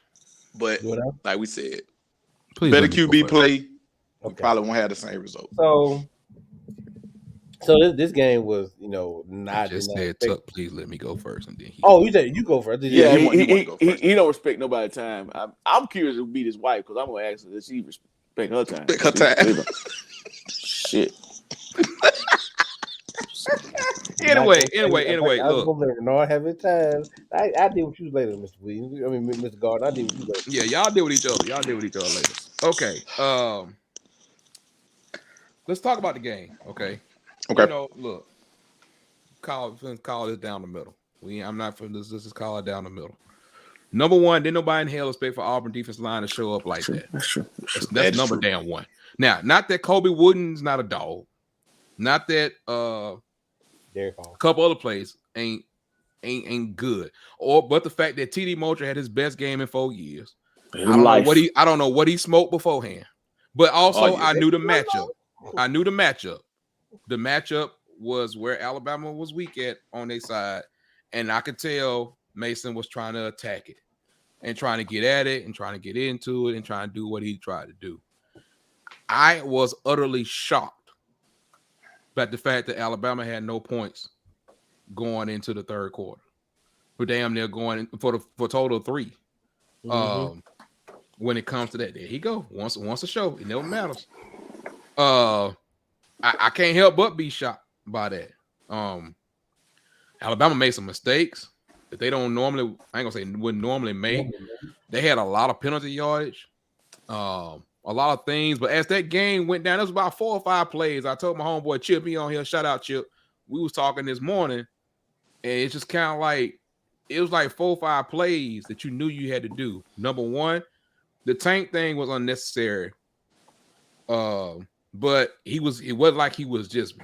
But like we said, better QB play. We Okay. probably won't have the same result. So this game was, not. Just said, Tuck, please let me go first, and then you said you go first. Yeah, he wanna go first. he don't respect nobody's time. I'm curious to meet his wife because I'm gonna ask her does she respect her time. Shit. Anyway, I was look. gonna let Renard have his time. I did with you later, Mr. Williams. I mean, Mr. Gardner. I did with you later. Yeah, y'all deal with each other. Later. Okay. Let's talk about the game. Okay. Look. Call this down the middle. I'm not for this. This is call it down the middle. Number one, didn't nobody in hell expect for Auburn defense line to show up like that. That's true. That's number damn one. Now, not that Kobe Wooden's not a dog. Not that a couple other plays ain't good. But the fact that TD Moultrie had his best game in 4 years. I don't know what he smoked beforehand. But also I knew the matchup. The matchup was where Alabama was weak at on their side. And I could tell Mason was trying to attack it and trying to get at it and trying to get into it and trying to do what he tried to do. I was utterly shocked by the fact that Alabama had no points going into the third quarter. We're damn near going for total of 3. Mm-hmm. When it comes to that, there he go. Once a show, it never matters. I can't help but be shocked by that. Alabama made some mistakes that they don't normally. I ain't gonna say wouldn't normally make. They had a lot of penalty yardage, a lot of things. But as that game went down, it was about 4 or 5 plays. I told my homeboy Chip, he on here. Shout out Chip. We was talking this morning, and it's just kind of like it was like 4 or 5 plays that you knew you had to do. Number one, the tank thing was unnecessary. But it wasn't like he just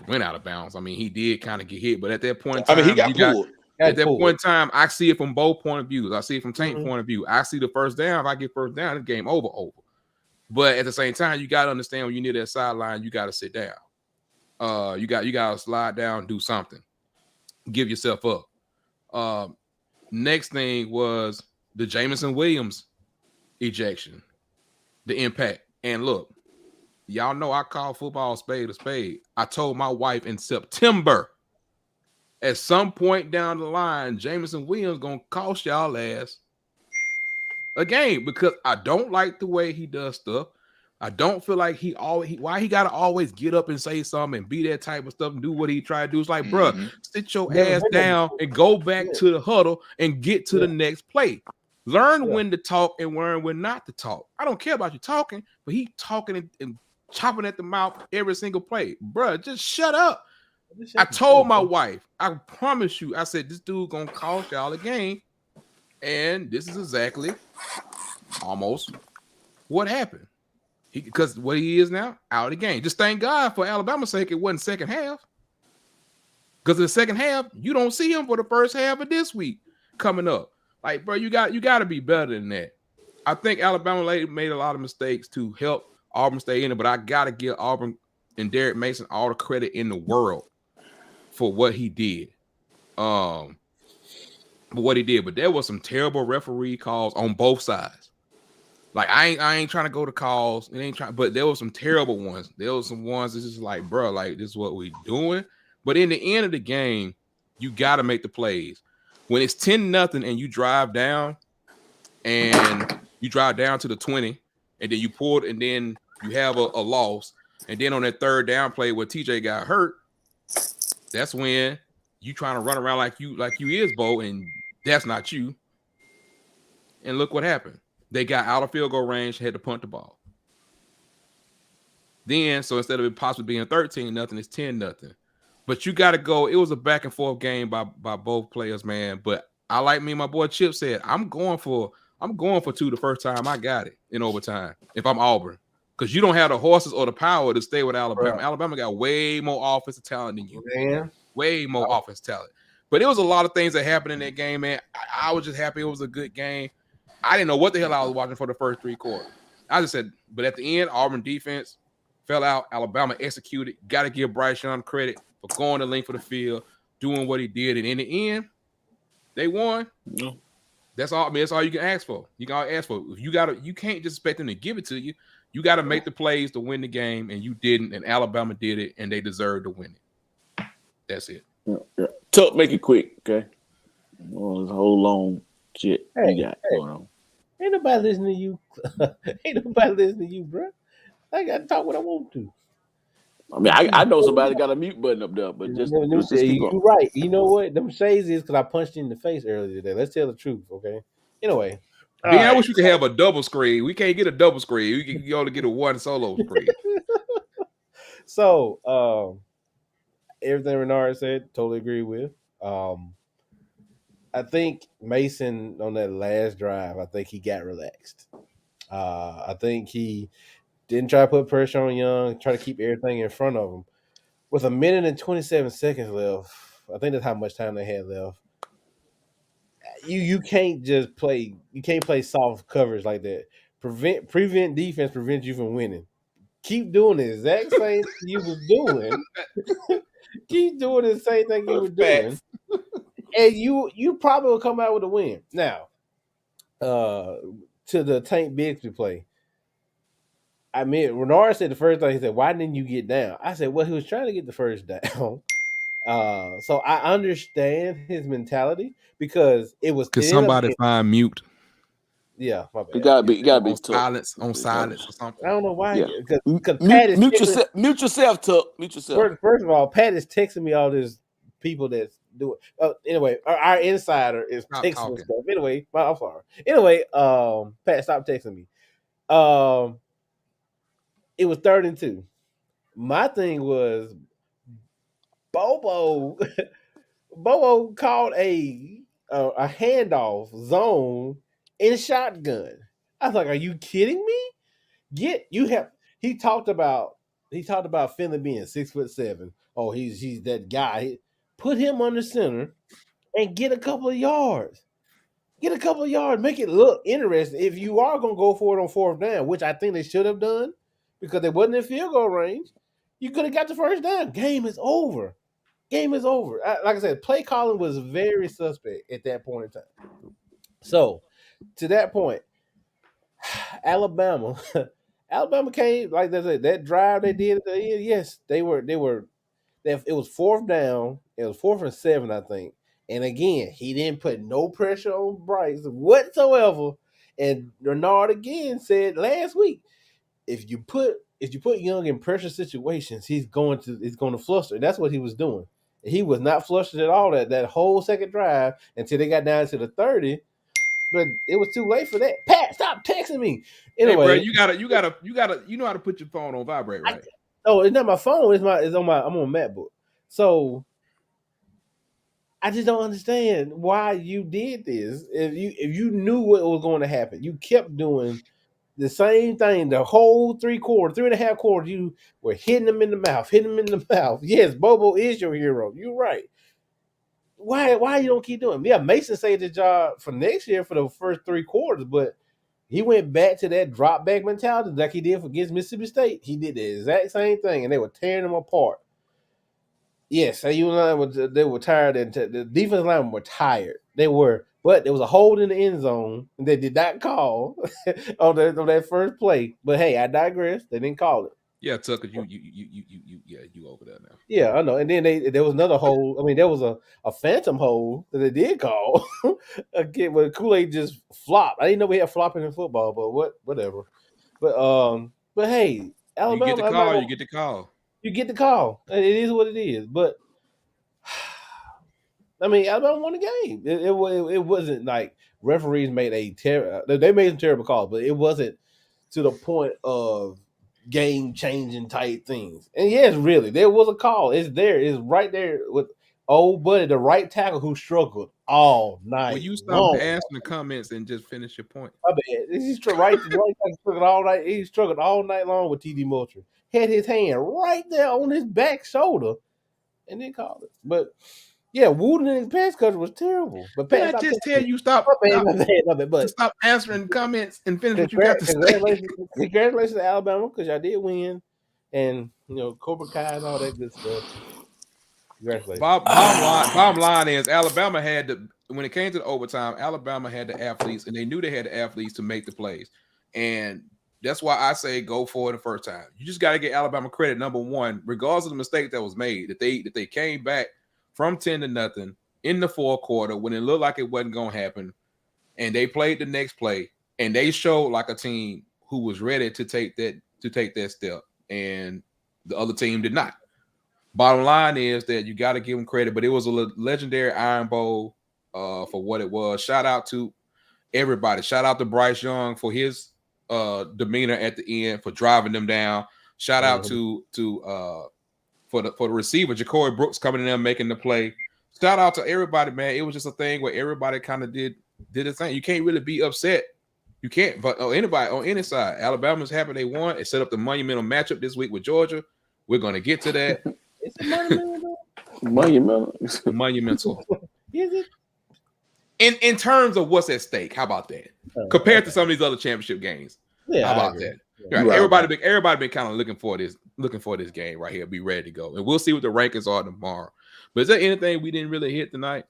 went out of bounds. I mean, he did kind of get hit, but at that point in time, he got pulled. At that point in time, I see it from both point of views. I see it from Tank's point of view. I see the first down. If I get first down, it's game over. But at the same time, you got to understand when you're near that sideline, you got to sit down. You got to slide down, do something, give yourself up. Next thing was the Jameson Williams ejection, the impact. And look, y'all know I call football spade a spade. I told my wife in September, at some point down the line, Jameson Williams gonna cost y'all ass a game because I don't like the way he does stuff. I don't feel like why he gotta always get up and say something and be that type of stuff and do what he tried to do. It's like, bro, sit your ass down and go back to the huddle and get to the next play. Learn when to talk and learn when not to talk. I don't care about you talking, but he talking and chopping at the mouth every single play. Bro, just shut up. I told my wife, I promise you, I said, this dude gonna cost y'all a game. And this is exactly almost what happened. Because what he is now, out of the game. Just thank God for Alabama's sake, it wasn't second half. Because in the second half, you don't see him for the first half of this week coming up. Like, bro, you got to be better than that. I think Alabama made a lot of mistakes to help Auburn stay in it, but I got to give Auburn and Derek Mason all the credit in the world for what he did. But there was some terrible referee calls on both sides. Like I ain't trying to go to calls. But there were some terrible ones. There were some ones that's just like, bro, like this is what we doing. But in the end of the game, you got to make the plays. When it's 10-0 and you drive down to the 20, and then you pull it, and then you have a loss, and then on that third down play where TJ got hurt, that's when you trying to run around like you is Bo, and that's not you. And look what happened. They got out of field goal range, had to punt the ball. Then, so instead of it possibly being 13-0, it's 10-0. But you got to go. It was a back and forth game by both players, man. But I like me, my boy Chip said, I'm going for I'm going for 2 the first time I got it in overtime if I'm Auburn. Because you don't have the horses or the power to stay with Alabama. Right. Alabama got way more offensive talent than you. Man. Way more offensive talent. But it was a lot of things that happened in that game, man. I was just happy it was a good game. I didn't know what the hell I was watching for the first 3 quarters. I just said, but at the end, Auburn defense fell out. Alabama executed. Got to give Bryce Young credit for going the length of the field, doing what he did. And in the end, they won. No. That's all. I mean, that's all you can ask for. You can ask for. If you can't just expect them to give it to you. You got to make the plays to win the game, and you didn't. And Alabama did it, and they deserved to win it. That's it. Yeah. Tuck, make it quick, okay? Well, this whole long shit you got going on. Ain't nobody listening to you. Ain't nobody listening to you, bro. I got to talk what I want to. I mean, I know somebody got a mute button up there, but just keep you're going. right. You know what? Them shades is because I punched you in the face earlier today. Let's tell the truth, okay? Anyway. I wish we could have a double screen. We can't get a double screen. We can only get a one solo screen. So, everything Renard said, totally agree with. I think Mason on that last drive, I think he got relaxed. I think he didn't try to put pressure on Young, try to keep everything in front of him. With 1 minute and 27 seconds left, I think that's how much time they had left. You can't just play. You can't play soft coverage like that. Prevent defense prevents you from winning. Keep doing the exact same thing you was doing. Keep doing the same thing you were doing, and you probably will come out with a win. Now, to the Tank Bigsby play. I mean, Renard said the first thing, he said, "Why didn't you get down?" I said, "Well, he was trying to get the first down." So I understand his mentality because it was. Could somebody find mute? Yeah, my bad. You gotta be on silence or something. I don't know why. Yeah. Because Pat is mute yourself, Tuck. Mute yourself. First of all, Pat is texting me all this people that's doing. Anyway, our insider is texting me stuff. Anyway, I'm sorry. Anyway, Pat, stop texting me. It was 3rd and 2. My thing was Bobo called a handoff zone in shotgun. I was like, "Are you kidding me? He talked about Finley being 6'7". Oh, he's that guy. Put him under center and get a couple of yards. Make it look interesting. If you are gonna go for it on 4th down, which I think they should have done because they wasn't in field goal range, you could have got the first down. Game is over. Like I said, play calling was very suspect at that point in time. So, to that point, Alabama came, like they said, that drive they did at the end. Yes, it was 4th down. It was 4th and 7, I think. And again, he didn't put no pressure on Bryce whatsoever. And Renard again said last week, if you put Young in pressure situations, he's going to fluster. And that's what he was doing. He was not flustered at all that whole second drive until they got down to the 30. But it was too late for that. Pat, stop texting me. Anyway, hey, bro, you know how to put your phone on vibrate, right? It's not my phone. I'm on MacBook. So I just don't understand why you did this. If you knew what was going to happen, you kept doing the same thing the whole 3.5 quarters. You were hitting him in the mouth. Yes, Bobo is your hero. You're right. Why you don't keep doing it? Yeah, Mason saved the job for next year for the first 3 quarters, but he went back to that drop back mentality like he did against Mississippi State. He did the exact same thing, and they were tearing them apart. Yes, they were tired, and the defensive line were tired. They were, but there was a hold in the end zone, and they did not call on that first play. But hey, I digress. They didn't call it. Yeah, Tucker, you over there now. Yeah, I know. And then there was another hold. I mean, there was a phantom hold that they did call again, where Kool-Aid just flopped. I didn't know we had flopping in football, but whatever. But hey, Alabama, you get the call. You get the call. It is what it is. But I mean, Alabama won the game. It wasn't like referees made they made some terrible calls, but it wasn't to the point of game-changing type things. And yes, really, there was a call. It's there. It's right there with old buddy, the right tackle who struggled all night. Will you stop long. answering the comments and just finish your point? My bad. He's struggled all night. He struggled all night long with TD Moultrie. Had his hand right there on his back shoulder, and then called it. But yeah, Wooden and his pass coverage was terrible. But Did Pat, I just tell you stop my bad. But stop answering comments and finish what you got to say? Congratulations to Alabama because y'all did win, and Cobra Kai and all that good stuff. Congratulations. Bottom line is Alabama had when it came to the overtime, Alabama had the athletes, and they knew they had the athletes to make the plays, and that's why I say go for it the first time. You just got to get Alabama credit. Number one, regardless of the mistake that was made, that they came back from 10-0 in the fourth quarter when it looked like it wasn't going to happen, and they played the next play, and they showed like a team who was ready to take that step, and the other team did not. Bottom line is that you got to give them credit, but it was a legendary Iron Bowl for what it was. Shout out to everybody. Shout out to Bryce Young for his demeanor at the end, for driving them down. Shout out to for the receiver, Ja'Cory Brooks, coming in there making the play. Shout out to everybody, man. It was just a thing where everybody kind of did a thing. You can't really be upset. You can't, but anybody on any side. Alabama's happy they won. It set up the monumental matchup this week with Georgia. We're going to get to that. It's a monumental. Monumental. Is it? In terms of what's at stake, how about that? Compared to some of these other championship games, how about that? Yeah. Right. Everybody been kind of looking for this game right here. Be ready to go, and we'll see what the rankings are tomorrow. But is there anything we didn't really hit tonight?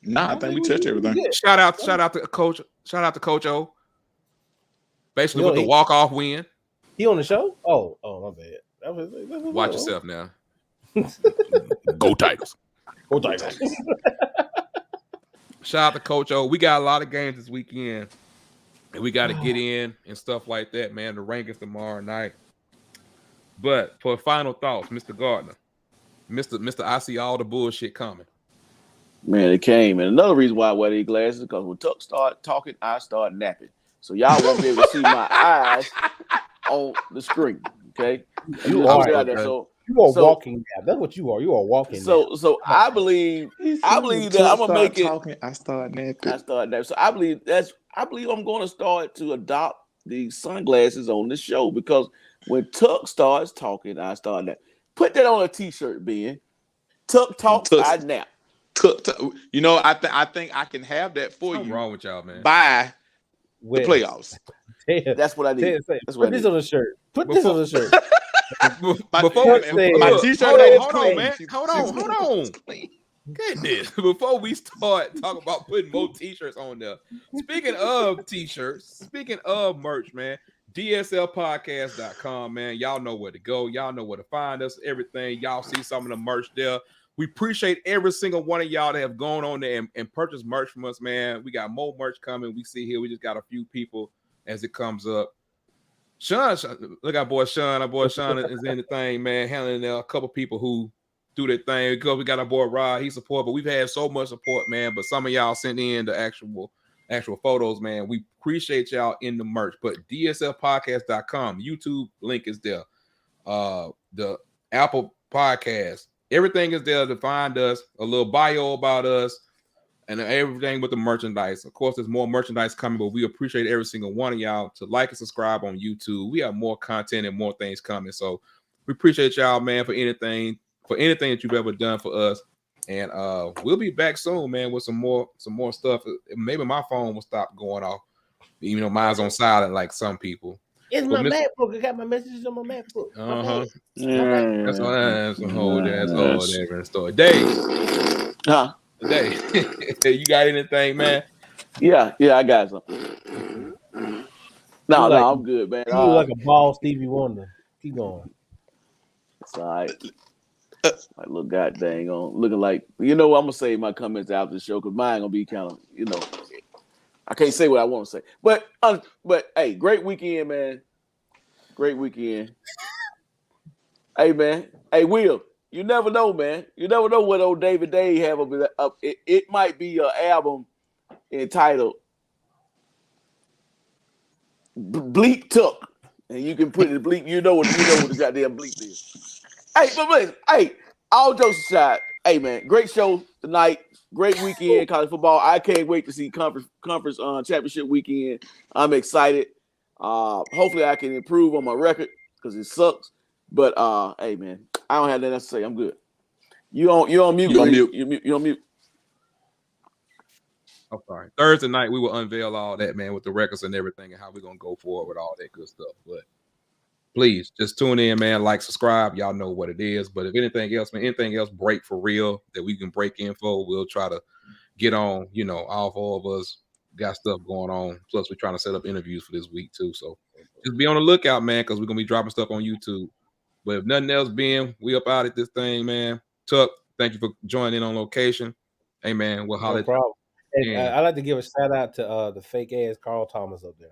Nah, I think we touched everything. Shout out to Coach. Shout out to Coach O. Basically, with the walk-off win. He on the show? Oh, my bad. Watch yourself now. Go Tigers. Go Tigers. Shout out to Coach O. We got a lot of games this weekend, and we got to get in and stuff like that, man. The rankings tomorrow night. But for final thoughts, Mr. Gardner, Mr. I see all the bullshit coming. Man, it came. And another reason why I wear these glasses is because when Tuck start talking, I start napping. So y'all won't be able to see my eyes on the screen. Okay, you are walking now. That's what you are. You are walking. So I believe that I'm gonna make it. I start napping. So I believe I'm going to start to adopt the sunglasses on this show, because when Tuck starts talking, I start napping. Put that on a T-shirt, Ben. Tuck talks, I nap. Tuck. I think I can have that for you. What's wrong with y'all, man? By the playoffs. That's what I need. Put this on the shirt. Put this on the shirt. My T-shirt. Hold on, man. Hold on. Goodness. Before we start talking about putting more T-shirts on there, speaking of T-shirts, speaking of merch, man, DSLpodcast.com, man. Y'all know where to go. Y'all know where to find us. Everything. Y'all see some of the merch there. We appreciate every single one of y'all that have gone on there and purchased merch from us, man. We got more merch coming. We see here. We just got a few people as it comes up. Sean, look at our boy Sean. Our boy Sean is in the thing, man, handling a couple people who do their thing. Because we got our boy Rod, he support, but we've had so much support, man. But some of y'all sent in the actual photos, man. We appreciate y'all in the merch. But DSLpodcast.com, YouTube link is there. The Apple Podcast, everything is there to find us, a little bio about us, and everything with the merchandise. Of course, there's more merchandise coming, but we appreciate every single one of y'all to like and subscribe on YouTube. We have more content and more things coming. So we appreciate y'all, man, for anything that you've ever done for us. And we'll be back soon, man, with some more stuff. Maybe my phone will stop going off. Even though mine's on silent like some people. It's my MacBook. I got my messages on my MacBook. That's a whole different story. Dave. Dave, you got anything, man? Yeah, I got something. No, I'm good, man. You look like a bald Stevie Wonder. Keep going. It's all right. Like little god dang on, looking like, I'm gonna save my comments after the show because mine gonna be kind of, I can't say what I want to say. But hey, great weekend, man. Great weekend. Hey, man. Hey, Will. You never know, man. You never know what old David Day have up. It might be an album entitled Bleep Tuck, and you can put it bleep. You know what the goddamn bleep is. Hey, but listen, hey, all jokes aside, hey man, great show tonight. Great weekend, college football. I can't wait to see conference championship weekend. I'm excited. Hopefully, I can improve on my record because it sucks. But hey, man, I don't have nothing else to say. I'm good. You on mute? You on mute. You on mute? I'm sorry. Thursday night we will unveil all that, man, with the records and everything, and how we're gonna go forward with all that good stuff. But please just tune in, man. Like, subscribe. Y'all know what it is. But if anything else, man, anything else break for real that we can break in for, we'll try to get on. You know, all four of us got stuff going on. Plus, we're trying to set up interviews for this week too. So just be on the lookout, man, because we're gonna be dropping stuff on YouTube. But if nothing else, Ben, we up out at this thing, man. Tuck, thank you for joining in on location. Hey, man, we'll holler. No problem. Hey, Yeah. I'd like to give a shout out to the fake ass Carl Thomas up there.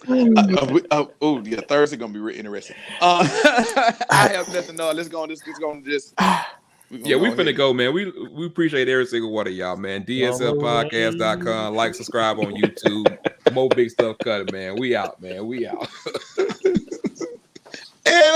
Yeah, Thursday gonna be really interesting. I have nothing. No, let's go. Yeah, we finna go, man. We appreciate every single one of y'all, man. DSLpodcast.com. Like, subscribe on YouTube. More big stuff cutting, man. We out, man. We out. And